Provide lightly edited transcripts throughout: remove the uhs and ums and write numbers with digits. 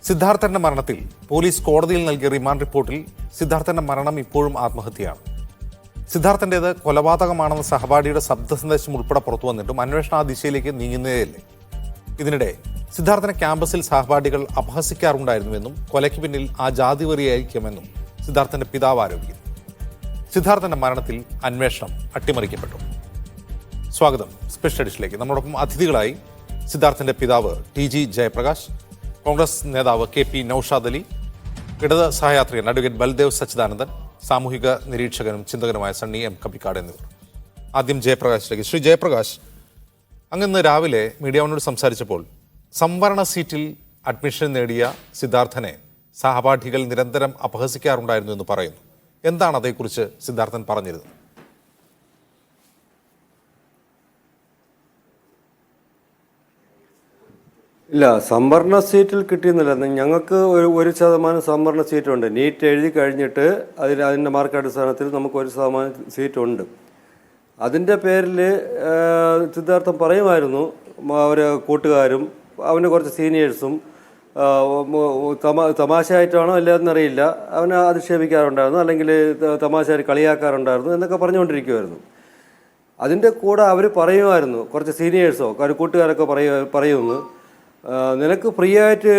സിദ്ധാർത്ഥന്റെ മരണത്തിൽ പോലീസ് കോടതിയിൽ നൽകിയ റിമാൻഡ് റിപ്പോർട്ടിൽ സിദ്ധാർത്ഥന്റെ മരണം ഇപ്പോഴും ആത്മഹത്യയാണ്. സിദ്ധാർത്ഥന്റേത് കൊലപാതകമാണെന്ന സഹപാഠിയുടെ ശബ്ദ സന്ദേശം ഉൾപ്പെടെ പുറത്തു വന്നിട്ടും അന്വേഷണം ആ ദിശയിലേക്ക് നീങ്ങുന്നതേയില്ലേ. ഇതിനിടെ സിദ്ധാർത്ഥനെ ക്യാമ്പസിൽ സഹപാഠികൾ അപഹസിക്കാറുണ്ടായിരുന്നുവെന്നും കൊലയ്ക്ക് പിന്നിൽ ആ ജാതിവെറിയായിരിക്കുമെന്നും സിദ്ധാർത്ഥന്റെ പിതാവ് ആരോപിക്കുന്നു. സിദ്ധാർത്ഥന്റെ മരണത്തിൽ അന്വേഷണം അട്ടിമറിക്കപ്പെട്ടു. സ്വാഗതം സ്പെഷ്യൽ എഡിഷനിലേക്ക്. നമ്മോടൊപ്പം അതിഥികളായി സിദ്ധാർത്ഥന്റെ പിതാവ് TG ജയപ്രകാശ്, കോൺഗ്രസ് നേതാവ് KP നൌഷാദ് അലി, ഇടത് സഹയാത്രികൻ അഡ്വക്കേറ്റ് ബൽദേവ് സച്ചിദാനന്ദൻ, സാമൂഹിക നിരീക്ഷകനും ചിന്തകനുമായ സണ്ണി M കപ്പിക്കാട് എന്നിവർ. ആദ്യം ജയപ്രകാശിലേക്ക്. ശ്രീ ജയപ്രകാശ്, അങ്ങ് രാവിലെ മീഡിയ വണ്ണോട് സംസാരിച്ചപ്പോൾ സംവരണ സീറ്റിൽ അഡ്മിഷൻ നേടിയ സിദ്ധാർത്ഥനെ സഹപാഠികൾ നിരന്തരം അപഹസിക്കാറുണ്ടായിരുന്നു എന്ന് പറയുന്നു. എന്താണ് അതേക്കുറിച്ച് സിദ്ധാർത്ഥൻ പറഞ്ഞിരുന്നത്? ഇല്ല, സംവരണ സീറ്റിൽ കിട്ടിയെന്നില്ല. ഞങ്ങൾക്ക് ഒരു ശതമാനം സംവരണ സീറ്റുണ്ട്. നീറ്റ് എഴുതി കഴിഞ്ഞിട്ട് അതിൻ്റെ മാർക്ക് അടിസ്ഥാനത്തിൽ നമുക്ക് 1% സീറ്റുണ്ട്. അതിൻ്റെ പേരിൽ സിദ്ധാർത്ഥം പറയുമായിരുന്നു അവർ കൂട്ടുകാരും അവൻ്റെ കുറച്ച് സീനിയേഴ്സും തമാശയായിട്ടാണോ അല്ലാതെന്നറിയില്ല, അവനെ അധിക്ഷേപിക്കാറുണ്ടായിരുന്നു, അല്ലെങ്കിൽ തമാശയായി കളിയാക്കാറുണ്ടായിരുന്നു എന്നൊക്കെ പറഞ്ഞുകൊണ്ടിരിക്കുമായിരുന്നു. അതിൻ്റെ കൂടെ അവർ പറയുമായിരുന്നു, കുറച്ച് സീനിയേഴ്സോ കൂട്ടുകാരൊക്കെ പറയുമെന്ന്, നിനക്ക് ഫ്രീ ആയിട്ട്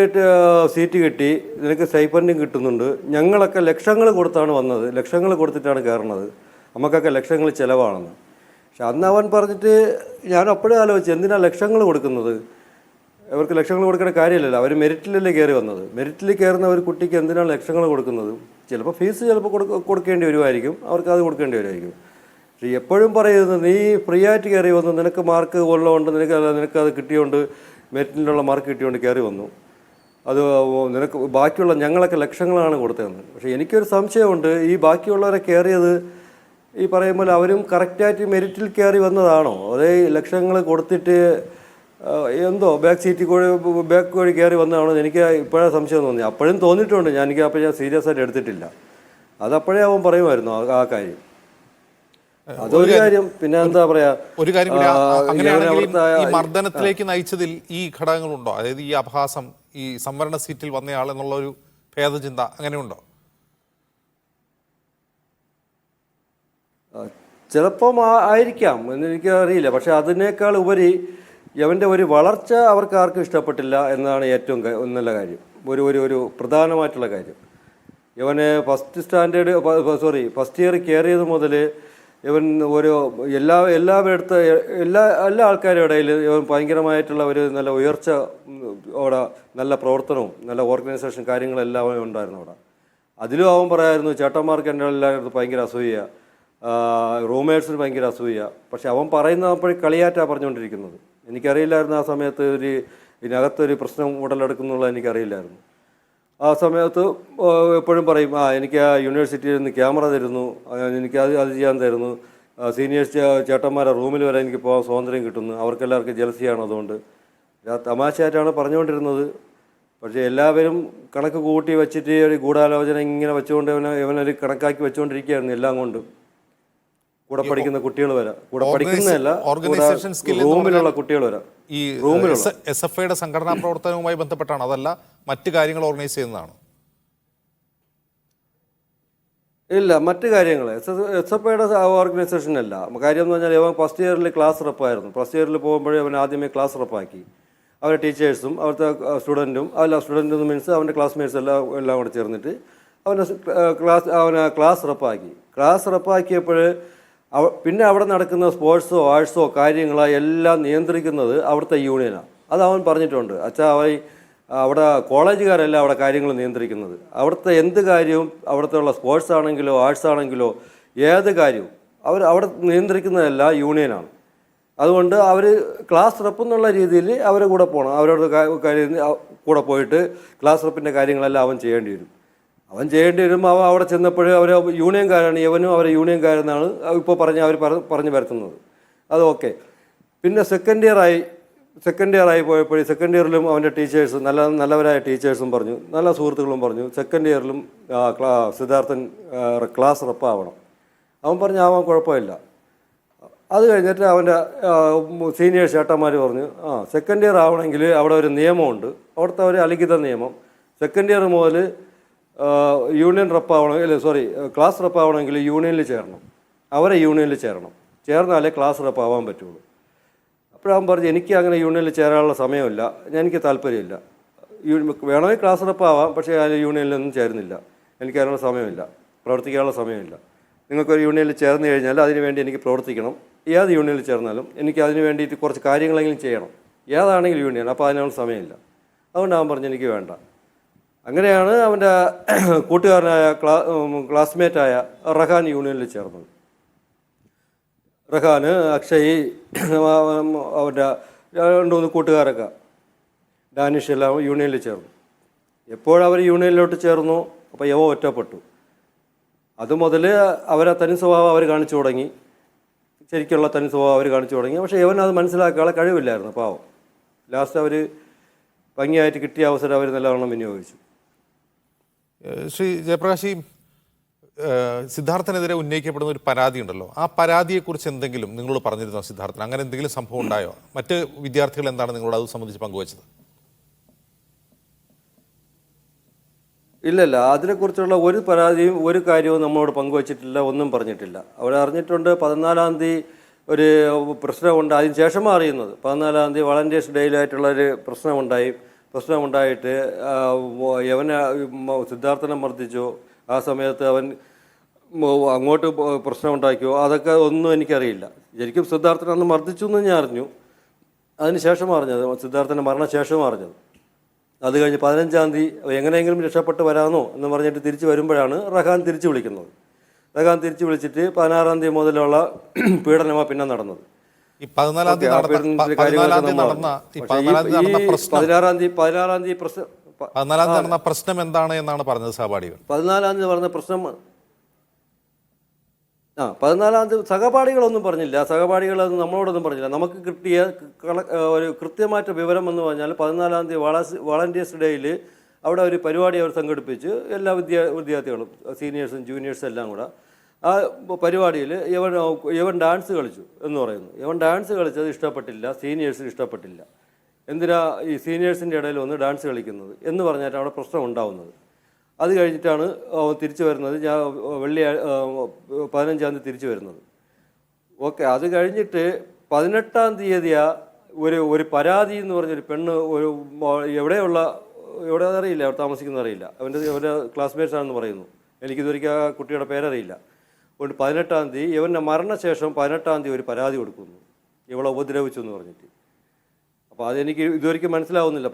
സീറ്റ് കിട്ടി, നിനക്ക് സ്റ്റൈപ്പൻഡും കിട്ടുന്നുണ്ട്, ഞങ്ങളൊക്കെ ലക്ഷങ്ങൾ കൊടുത്താണ് വന്നത്, ലക്ഷങ്ങൾ കൊടുത്തിട്ടാണ് കയറുന്നത്, നമുക്കൊക്കെ ലക്ഷങ്ങൾ ചിലവാണെന്ന്. പക്ഷെ അന്ന് അവൻ പറഞ്ഞിട്ട് ഞാൻ അപ്പോഴേ ആലോചിച്ചു, എന്തിനാണ് ലക്ഷങ്ങൾ കൊടുക്കുന്നത്? അവർക്ക് ലക്ഷങ്ങൾ കൊടുക്കേണ്ട കാര്യമില്ലല്ലോ, അവർ മെറിറ്റിലല്ലേ കയറി വന്നത്. മെറിറ്റിൽ കയറുന്ന ഒരു കുട്ടിക്ക് എന്തിനാണ് ലക്ഷങ്ങൾ കൊടുക്കുന്നത്? ചിലപ്പോൾ ഫീസ് കൊടുക്കേണ്ടി വരുമായിരിക്കും, അവർക്ക് അത് കൊടുക്കേണ്ടി വരുമായിരിക്കും. പക്ഷേ എപ്പോഴും പറയുന്നത്, നീ ഫ്രീ ആയിട്ട് കയറി വന്നു, നിനക്ക് മാർക്ക് ഉള്ളതുകൊണ്ട്, നിനക്കത് കിട്ടിയോണ്ട്, മെറിറ്റിലുള്ള മാർക്ക് കിട്ടിയോണ്ട് കയറി വന്നു, അത് നിനക്ക് ബാക്കിയുള്ള ഞങ്ങളൊക്കെ ലക്ഷങ്ങളാണ് കൊടുത്തതെന്ന്. പക്ഷേ എനിക്കൊരു സംശയമുണ്ട്, ഈ ബാക്കിയുള്ളവരെ കയറിയത് ഈ പറയുമ്പോൾ അവരും കറക്റ്റായിട്ട് മെറിറ്റിൽ കയറി വന്നതാണോ, അതേ ലക്ഷങ്ങൾ കൊടുത്തിട്ട് എന്തോ ബാക്ക് വഴി കയറി വന്നതാണോ? എനിക്ക് ഇപ്പോഴേ സംശയം തോന്നി. അപ്പോഴും തോന്നിയിട്ടുണ്ട്, അപ്പോൾ ഞാൻ സീരിയസ് ആയിട്ട് എടുത്തിട്ടില്ല. അതപ്പോഴേ അവൻ പറയുമായിരുന്നു ആ കാര്യം. അതൊരു കാര്യം. പിന്നെ എന്താ പറയാ, ഒരു കാര്യം, ഈ മർദ്ദനത്തിലേക്ക് നയിച്ചതിൽ ഈ ഘടകങ്ങളുണ്ടോ? അതായത് ഈ അപഹാസം, ഈ സംവരണ സീറ്റിൽ വന്നയാൾ എന്നുള്ള ഒരു ഭേദചിന്ത അങ്ങനെയുണ്ടോ? ചിലപ്പം ആയിരിക്കാം എന്നെനിക്ക് അറിയില്ല. പക്ഷെ അതിനേക്കാൾ ഉപരി അവൻ്റെ ഒരു വളർച്ച അവർക്ക് ആർക്കും ഇഷ്ടപ്പെട്ടില്ല എന്നതാണ് ഏറ്റവും നല്ല കാര്യം, ഒരു പ്രധാനമായിട്ടുള്ള കാര്യം. ഇവന് ഫസ്റ്റ് ഇയർ കയറിയത് മുതൽ ഇവൻ എല്ലാ ആൾക്കാരുടെ ഇടയിൽ ഇവൻ ഭയങ്കരമായിട്ടുള്ള ഒരു നല്ല ഉയർച്ച, അവിടെ നല്ല പ്രവർത്തനവും നല്ല ഓർഗനൈസേഷൻ കാര്യങ്ങളെല്ലാം ഉണ്ടായിരുന്നു അവിടെ. അതിലും അവൻ പറയായിരുന്നു, ചേട്ടന്മാർക്ക് എൻ്റെ എല്ലാവരും ഭയങ്കര അസൂയ, റൂമേഴ്സിന് ഭയങ്കര അസൂയ. പക്ഷെ അവൻ പറയുന്നപ്പോഴും കളിയാറ്റാണ് പറഞ്ഞുകൊണ്ടിരിക്കുന്നത്. എനിക്കറിയില്ലായിരുന്നു ആ സമയത്ത് ഇതിനകത്തൊരു പ്രശ്നം ഉടലെടുക്കുന്നുള്ളത് എനിക്കറിയില്ലായിരുന്നു. ആ സമയത്ത് എപ്പോഴും പറയും, എനിക്ക് ആ യൂണിവേഴ്സിറ്റിയിൽ നിന്ന് ക്യാമറ തരുന്നു, എനിക്ക് അത് ചെയ്യാൻ തരുന്നു, സീനിയേഴ്സ് ചേട്ടന്മാരെ റൂമിൽ വരെ എനിക്ക് പോകാൻ സ്വാതന്ത്ര്യം കിട്ടുന്നു, അവർക്കെല്ലാവർക്കും ജലസിയാണ്. അതുകൊണ്ട് തമാശയായിട്ടാണ് പറഞ്ഞുകൊണ്ടിരുന്നത്. പക്ഷേ എല്ലാവരും കണക്ക് കൂട്ടി വെച്ചിട്ട് ഒരു ഗൂഢാലോചന ഇങ്ങനെ വെച്ചുകൊണ്ട് ഇവനൊരു കണക്കാക്കി വെച്ചുകൊണ്ടിരിക്കുകയായിരുന്നു. എല്ലാം കൊണ്ടും കൂടെ പഠിക്കുന്ന കുട്ടികൾ വരെ, കൂടെ പഠിക്കുന്നതല്ല, റൂമിലുള്ള കുട്ടികൾ വരെ. ഈ SFIയുടെ സംഘടനാ പ്രവർത്തനവുമായി ബന്ധപ്പെട്ടാണ്, അതല്ല മറ്റു കാര്യങ്ങൾ ഓർഗനൈസ് ചെയ്യുന്നതാണ്? ഇല്ല, മറ്റു കാര്യങ്ങൾ SFIയുടെ ഓർഗനൈസേഷനല്ല. കാര്യം എന്ന് പറഞ്ഞാൽ ഇവൻ ഫസ്റ്റ് ഇയറിൽ ക്ലാസ് റെപ്പായിരുന്നു. ഫസ്റ്റ് ഇയറിൽ പോകുമ്പോഴേ അവൻ ആദ്യമേ ക്ലാസ് റെപ്പാക്കി. അവരുടെ ടീച്ചേഴ്സും അവിടുത്തെ സ്റ്റുഡൻറ്റും മീൻസ് അവൻ്റെ ക്ലാസ്മേറ്റ്സ് എല്ലാം കൂടെ ചേർന്നിട്ട് അവനെ ക്ലാസ് റെപ്പാക്കി. ക്ലാസ് റെപ്പാക്കിയപ്പോൾ പിന്നെ അവിടെ നടക്കുന്ന സ്പോർട്സോ ആർട്സോ കാര്യങ്ങളോ എല്ലാം നിയന്ത്രിക്കുന്നത് അവിടുത്തെ യൂണിയനാണ്. അത് അവൻ പറഞ്ഞിട്ടുണ്ട്. അവിടെ കോളേജുകാരല്ല അവിടെ കാര്യങ്ങൾ നിയന്ത്രിക്കുന്നത്. അവിടുത്തെ എന്ത് കാര്യവും, അവിടുത്തെ ഉള്ള സ്പോർട്സ് ആണെങ്കിലോ ആർട്സ് ആണെങ്കിലോ ഏത് കാര്യവും അവിടെ നിയന്ത്രിക്കുന്നതല്ല യൂണിയനാണ്. അതുകൊണ്ട് അവർ ക്ലാസ് റെപ്പ് എന്നുള്ള രീതിയിൽ അവരെ കൂടെ പോകണം. അവരോട് കൂടെ പോയിട്ട് ക്ലാസ് റെപ്പിൻ്റെ കാര്യങ്ങളെല്ലാം അവൻ ചെയ്യേണ്ടി വരും. അവൻ അവിടെ ചെന്നപ്പോൾ അവർ യൂണിയൻകാരാണ്, ഇവനും അവരെ യൂണിയൻകാരെന്നാണ് ഇപ്പോൾ അവർ പറഞ്ഞു വരുത്തുന്നത്. അത് ഓക്കെ. പിന്നെ സെക്കൻഡ് ഇയർ ആയി പോയപ്പോൾ സെക്കൻഡ് ഇയറിലും അവൻ്റെ ടീച്ചേഴ്സ് നല്ലവരായ ടീച്ചേഴ്സും പറഞ്ഞു, നല്ല സുഹൃത്തുക്കളും പറഞ്ഞു, സെക്കൻഡ് ഇയറിലും സിദ്ധാർത്ഥൻ ക്ലാസ് റെപ്പാവണം. അവൻ പറഞ്ഞു ആവാൻ കുഴപ്പമില്ല. അത് കഴിഞ്ഞിട്ട് അവൻ്റെ സീനിയർ ചേട്ടന്മാർ പറഞ്ഞു, സെക്കൻഡ് ഇയർ ആവണമെങ്കിൽ അവിടെ ഒരു നിയമമുണ്ട്, അവിടുത്തെ ഒരു അലിഖിത നിയമം, സെക്കൻഡ് ഇയർ മുതൽ യൂണിയൻ റെപ്പാവണമെങ്കിൽ ക്ലാസ് റെപ്പാവണമെങ്കിൽ യൂണിയനിൽ ചേരണം, അവരെ യൂണിയനിൽ ചേരണം, ചേർന്നാലേ ക്ലാസ് റെപ്പാവാൻ പറ്റുള്ളൂ. അപ്പോഴവൻ പറഞ്ഞു എനിക്ക് അങ്ങനെ യൂണിയനിൽ ചേരാനുള്ള സമയമില്ല, എനിക്ക് താല്പര്യമില്ല, വേണമെങ്കിൽ ക്ലാസ് റെപ്പാവാം, പക്ഷേ ആ യൂണിയനിലൊന്നും ചേരുന്നില്ല, എനിക്ക് അതിനുള്ള സമയമില്ല, പ്രവർത്തിക്കാനുള്ള സമയമില്ല. നിങ്ങൾക്കൊരു യൂണിയനിൽ ചേർന്ന് കഴിഞ്ഞാൽ അതിന് വേണ്ടി എനിക്ക് പ്രവർത്തിക്കണം, ഏത് യൂണിയനിൽ ചേർന്നാലും എനിക്ക് അതിന് വേണ്ടിയിട്ട് കുറച്ച് കാര്യങ്ങളെങ്കിലും ചെയ്യണം, ഏതാണെങ്കിലും യൂണിയൻ, അപ്പോൾ അതിനുള്ള സമയമില്ല. അതുകൊണ്ട് അവൻ പറഞ്ഞു എനിക്ക് വേണ്ട. അങ്ങനെയാണ് അവൻ്റെ കൂട്ടുകാരനായ ക്ലാസ്മേറ്റായ റഹാൻ യൂണിയനിൽ ചേർന്നത്. റഹാന്, അക്ഷയ്, അവൻ്റെ 2-3 കൂട്ടുകാരൊക്കെ, ഡാനിഷ് എല്ലാം യൂണിയനിൽ ചേർന്നു. എപ്പോഴവർ യൂണിയനിലോട്ട് ചേർന്നു അപ്പോൾ യവ ഒറ്റപ്പെട്ടു. അതുമുതൽ അവരെ തനി സ്വഭാവം അവർ കാണിച്ചു തുടങ്ങി, ശരിക്കുള്ള തനി സ്വഭാവം അവർ കാണിച്ചു തുടങ്ങി. പക്ഷേ യവൻ അത് മനസ്സിലാക്കാനുള്ള കഴിവില്ലായിരുന്നു, പാവം. ലാസ്റ്റ് അവർ ഭംഗിയായിട്ട് കിട്ടിയ അവസരം അവർ നല്ലവണ്ണം വിനിയോഗിച്ചു. ശ്രീ ജയപ്രകാശ്, ഈ സിദ്ധാർത്ഥനെതിരെ ഉന്നയിക്കപ്പെടുന്ന ഒരു പരാതി ഉണ്ടല്ലോ, ആ പരാതിയെക്കുറിച്ച് എന്തെങ്കിലും നിങ്ങളോട് പറഞ്ഞിരുന്നോ സിദ്ധാർത്ഥൻ? അങ്ങനെ എന്തെങ്കിലും സംഭവം ഉണ്ടായോ? മറ്റ് വിദ്യാർത്ഥികൾ എന്താണ് നിങ്ങളോട് അത് സംബന്ധിച്ച് പങ്കുവച്ചത്? ഇല്ലല്ല, അതിനെക്കുറിച്ചുള്ള ഒരു പരാതിയും ഒരു കാര്യവും നമ്മളോട് പങ്കുവച്ചിട്ടില്ല, ഒന്നും പറഞ്ഞിട്ടില്ല. അവരറിഞ്ഞിട്ടുണ്ട് 14-ാം തീയതി ഒരു പ്രശ്നമുണ്ട്, അതിന് ശേഷമാണ് അറിയുന്നത്. 14-ാം തീയതി വളണ്ടിയേഴ്സ് ഡേയിലായിട്ടുള്ളൊരു പ്രശ്നമുണ്ടായിട്ട് യവനെ സിദ്ധാർത്ഥനെ മർദ്ദിച്ചോ, ആ സമയത്ത് അവൻ അങ്ങോട്ട് പ്രശ്നമുണ്ടാക്കിയോ, അതൊക്കെ ഒന്നും എനിക്കറിയില്ല. ശരിക്കും സിദ്ധാർത്ഥനെ അന്ന് മർദ്ദിച്ചു എന്ന് ഞാൻ അറിഞ്ഞു, അതിന് ശേഷമാണ് അറിഞ്ഞത്, സിദ്ധാർത്ഥൻ്റെ മരണശേഷവും അറിഞ്ഞത്. അത് കഴിഞ്ഞ് 15-ാം തീയതി എങ്ങനെയെങ്കിലും രക്ഷപ്പെട്ട് വരാമെന്നോ എന്ന് പറഞ്ഞിട്ട് തിരിച്ച് വരുമ്പോഴാണ് റഹാൻ തിരിച്ച് വിളിക്കുന്നത്. റഹാൻ തിരിച്ച് വിളിച്ചിട്ട് 16-ാം തീയതി മുതലുള്ള പീഡനമാണ് പിന്നെ നടന്നത്. ഈ 16-ാം തീയതി നടന്ന പ്രശ്നം എന്താണ് എന്നാണ് പറഞ്ഞത് സഹപാഠികൾ? 14-ാം തീയതി പറഞ്ഞ പ്രശ്നം 14-ാം തീയതി സഹപാഠികളൊന്നും പറഞ്ഞില്ല, സഹപാഠികളൊന്നും നമ്മളോടൊന്നും പറഞ്ഞില്ല. നമുക്ക് കിട്ടിയ ഒരു കൃത്യമായിട്ട് വിവരം എന്ന് പറഞ്ഞാൽ 14-ാം തീയതി വളണ്ടിയേഴ്സ് ഡേയിൽ അവിടെ ഒരു പരിപാടി അവർ സംഘടിപ്പിച്ച് എല്ലാ വിദ്യാർത്ഥികളും സീനിയേഴ്സും ജൂനിയേഴ്സും എല്ലാം കൂടെ ആ പരിപാടിയിൽ യവൻ ഡാൻസ് കളിച്ചു എന്ന് പറയുന്നു. യവൻ ഡാൻസ് കളിച്ചത് ഇഷ്ടപ്പെട്ടില്ല, സീനിയേഴ്സിന് ഇഷ്ടപ്പെട്ടില്ല. എന്തിനാ ഈ സീനിയേഴ്സിൻ്റെ ഇടയിൽ വന്ന് ഡാൻസ് കളിക്കുന്നത് എന്ന് പറഞ്ഞിട്ട് അവിടെ പ്രശ്നം ഉണ്ടാവുന്നത്. അത് കഴിഞ്ഞിട്ടാണ് തിരിച്ചു വരുന്നത്. ഞാൻ 15-ാം തീയതി തിരിച്ചു വരുന്നത്. ഓക്കെ, അത് കഴിഞ്ഞിട്ട് 18-ാം തീയതിയാണ് ഒരു പരാതി എന്ന് പറഞ്ഞൊരു പെണ്ണ് എവിടെ അറിയില്ല, അവിടെ താമസിക്കുന്ന അറിയില്ല, അവരുടെ ക്ലാസ്മേറ്റ്സ് ആണെന്ന് പറയുന്നു. എനിക്കിതൊരിക്കൽ ആ കുട്ടിയുടെ പേരറിയില്ല. അതുകൊണ്ട് 18-ാം തീയതി ഇവൻ്റെ മരണശേഷം 18-ാം തീയതി ഒരു പരാതി കൊടുക്കുന്നു, ഇവളെ ഉപദ്രവിച്ചു എന്ന് പറഞ്ഞിട്ട്. അപ്പോൾ അതെനിക്ക് ഇതുവരെയ്ക്കും മനസ്സിലാവുന്നില്ല.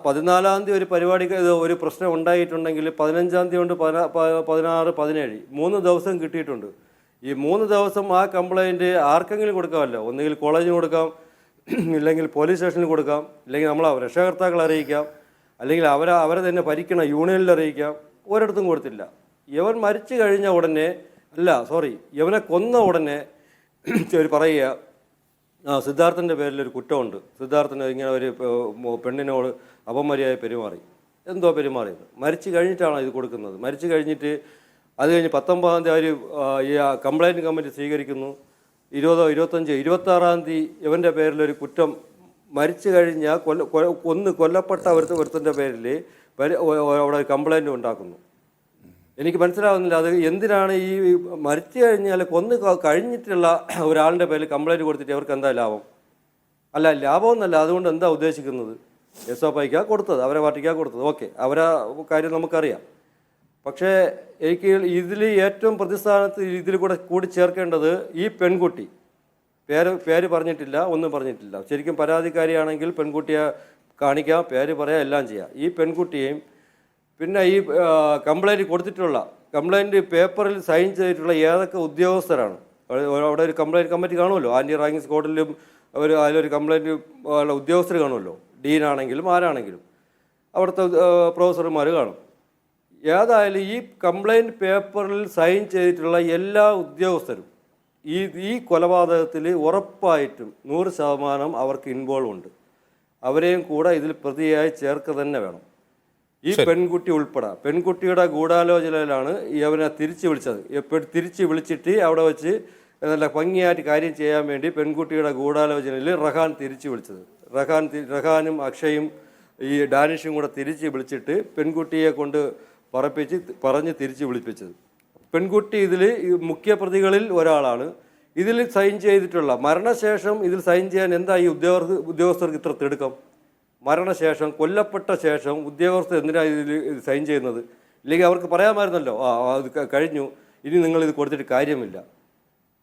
14-ാം തീയതി ഒരു പരിപാടിക്ക് ഒരു പ്രശ്നം ഉണ്ടായിട്ടുണ്ടെങ്കിൽ 15-ാം തീയതി കൊണ്ട് 16, 17 3 ദിവസം കിട്ടിയിട്ടുണ്ട്. ഈ 3 ദിവസം ആ കംപ്ലൈൻറ്റ് ആർക്കെങ്കിലും കൊടുക്കാമല്ലോ. ഒന്നുകിൽ കോളേജിന് കൊടുക്കാം, ഇല്ലെങ്കിൽ പോലീസ് സ്റ്റേഷനിൽ കൊടുക്കാം, ഇല്ലെങ്കിൽ നമ്മൾ രക്ഷകർത്താക്കളെ അറിയിക്കാം, അല്ലെങ്കിൽ അവരെ തന്നെ ഭരിക്കണം യൂണിയനിൽ അറിയിക്കാം. ഒരിടത്തും കൊടുത്തില്ല. ഇവൻ മരിച്ചു കഴിഞ്ഞ ഉടനെ ഇവനെ കൊന്ന ഉടനെ പറയുക സിദ്ധാർത്ഥൻ്റെ പേരിലൊരു കുറ്റമുണ്ട്, സിദ്ധാർത്ഥന് ഇങ്ങനെ ഒരു പെണ്ണിനോട് അപമര്യാദ പെരുമാറിയത്. മരിച്ചു കഴിഞ്ഞിട്ടാണ് ഇത് കൊടുക്കുന്നത്. മരിച്ചു കഴിഞ്ഞിട്ട് അത് കഴിഞ്ഞ് 19-ാം തീയതി ഈ കംപ്ലൈൻറ്റ് കമ്മിറ്റി സ്വീകരിക്കുന്നു. 20, 25, 26-ാം തീയതി ഇവൻ്റെ പേരിലൊരു കുറ്റം മരിച്ചു കഴിഞ്ഞാൽ കൊല്ലപ്പെട്ട ഒരുത്തൻ്റെ പേരിൽ അവിടെ കംപ്ലൈൻറ്റ് ഉണ്ടാക്കുന്നു. എനിക്ക് മനസ്സിലാവുന്നില്ല അത് എന്തിനാണ്. ഈ മരിച്ചു കഴിഞ്ഞാൽ കഴിഞ്ഞിട്ടുള്ള ഒരാളുടെ പേരിൽ കംപ്ലൈൻറ്റ് കൊടുത്തിട്ട് അവർക്ക് എന്താ ലാഭം? ലാഭമൊന്നുമല്ല. അതുകൊണ്ട് എന്താ ഉദ്ദേശിക്കുന്നത്? SFIക്കാണ് കൊടുത്തത്, അവരെ പാർട്ടിക്കാണ് കൊടുത്തത്. ഓക്കെ, അവരെ കാര്യം നമുക്കറിയാം. പക്ഷേ എനിക്ക് ഇതിൽ ഏറ്റവും പ്രതിസ്ഥാനത്ത് ഇതിൽ കൂടി ചേർക്കേണ്ടത് ഈ പെൺകുട്ടി. പേര് പറഞ്ഞിട്ടില്ല, ഒന്നും പറഞ്ഞിട്ടില്ല. ശരിക്കും പരാതിക്കാരിയാണെങ്കിൽ പെൺകുട്ടിയെ കാണിക്കാം, പേര് പറയാം, എല്ലാം ചെയ്യാം. ഈ പെൺകുട്ടിയെയും പിന്നെ ഈ കംപ്ലൈൻറ്റ് കൊടുത്തിട്ടുള്ള കംപ്ലൈൻറ്റ് പേപ്പറിൽ സൈൻ ചെയ്തിട്ടുള്ള ഏതൊക്കെ ഉദ്യോഗസ്ഥരാണ്? അവിടെ ഒരു കംപ്ലൈൻറ്റ് കമ്മിറ്റി കാണുമല്ലോ, ആൻറ്റി റാങ്കിങ് സ്ക്വാഡിലും അതിലൊരു കംപ്ലൈൻറ്റ് ഉദ്യോഗസ്ഥർ കാണുമല്ലോ, ഡീനാണെങ്കിലും ആരാണെങ്കിലും അവിടുത്തെ പ്രൊഫസർമാർ കാണും. ഏതായാലും ഈ കംപ്ലൈൻറ്റ് പേപ്പറിൽ സൈൻ ചെയ്തിട്ടുള്ള എല്ലാ ഉദ്യോഗസ്ഥരും ഈ കൊലപാതകത്തിൽ ഉറപ്പായിട്ടും 100% അവർക്ക് ഇൻവോൾവ് ഉണ്ട്. അവരെയും കൂടെ ഇതിൽ പ്രതിയായി ചേർക്കുക തന്നെ വേണം. ഈ പെൺകുട്ടി ഉൾപ്പെടെ പെൺകുട്ടിയുടെ ഗൂഢാലോചനയിലാണ് അവനെ തിരിച്ചു വിളിച്ചത്. തിരിച്ചു വിളിച്ചിട്ട് അവിടെ വെച്ച് നല്ല ഭംഗിയായിട്ട് കാര്യം ചെയ്യാൻ വേണ്ടി പെൺകുട്ടിയുടെ ഗൂഢാലോചനയിൽ റഹാൻ തിരിച്ചു വിളിച്ചത്. റഹാനും അക്ഷയും ഈ ഡാനിഷും കൂടെ തിരിച്ച് വിളിച്ചിട്ട് പെൺകുട്ടിയെ കൊണ്ട് പറഞ്ഞ് തിരിച്ച് വിളിപ്പിച്ചത്. പെൺകുട്ടി ഇതിൽ മുഖ്യ പ്രതികളിൽ ഒരാളാണ്. ഇതിൽ സൈൻ ചെയ്തിട്ടുള്ള മരണശേഷം ഇതിൽ സൈൻ ചെയ്യാൻ എന്താ ഈ ഉദ്യോഗസ്ഥർക്ക് ഇത്ര തിടുക്കം? മരണശേഷം കൊല്ലപ്പെട്ട ശേഷം ഉദ്യോഗസ്ഥർ എന്തിനാണ് ഇതിൽ സൈൻ ചെയ്യുന്നത്? ഇല്ലെങ്കിൽ അവർക്ക് പറയാമായിരുന്നല്ലോ, അത് കഴിഞ്ഞു, ഇനി നിങ്ങളിത് കൊടുത്തിട്ട് കാര്യമില്ല.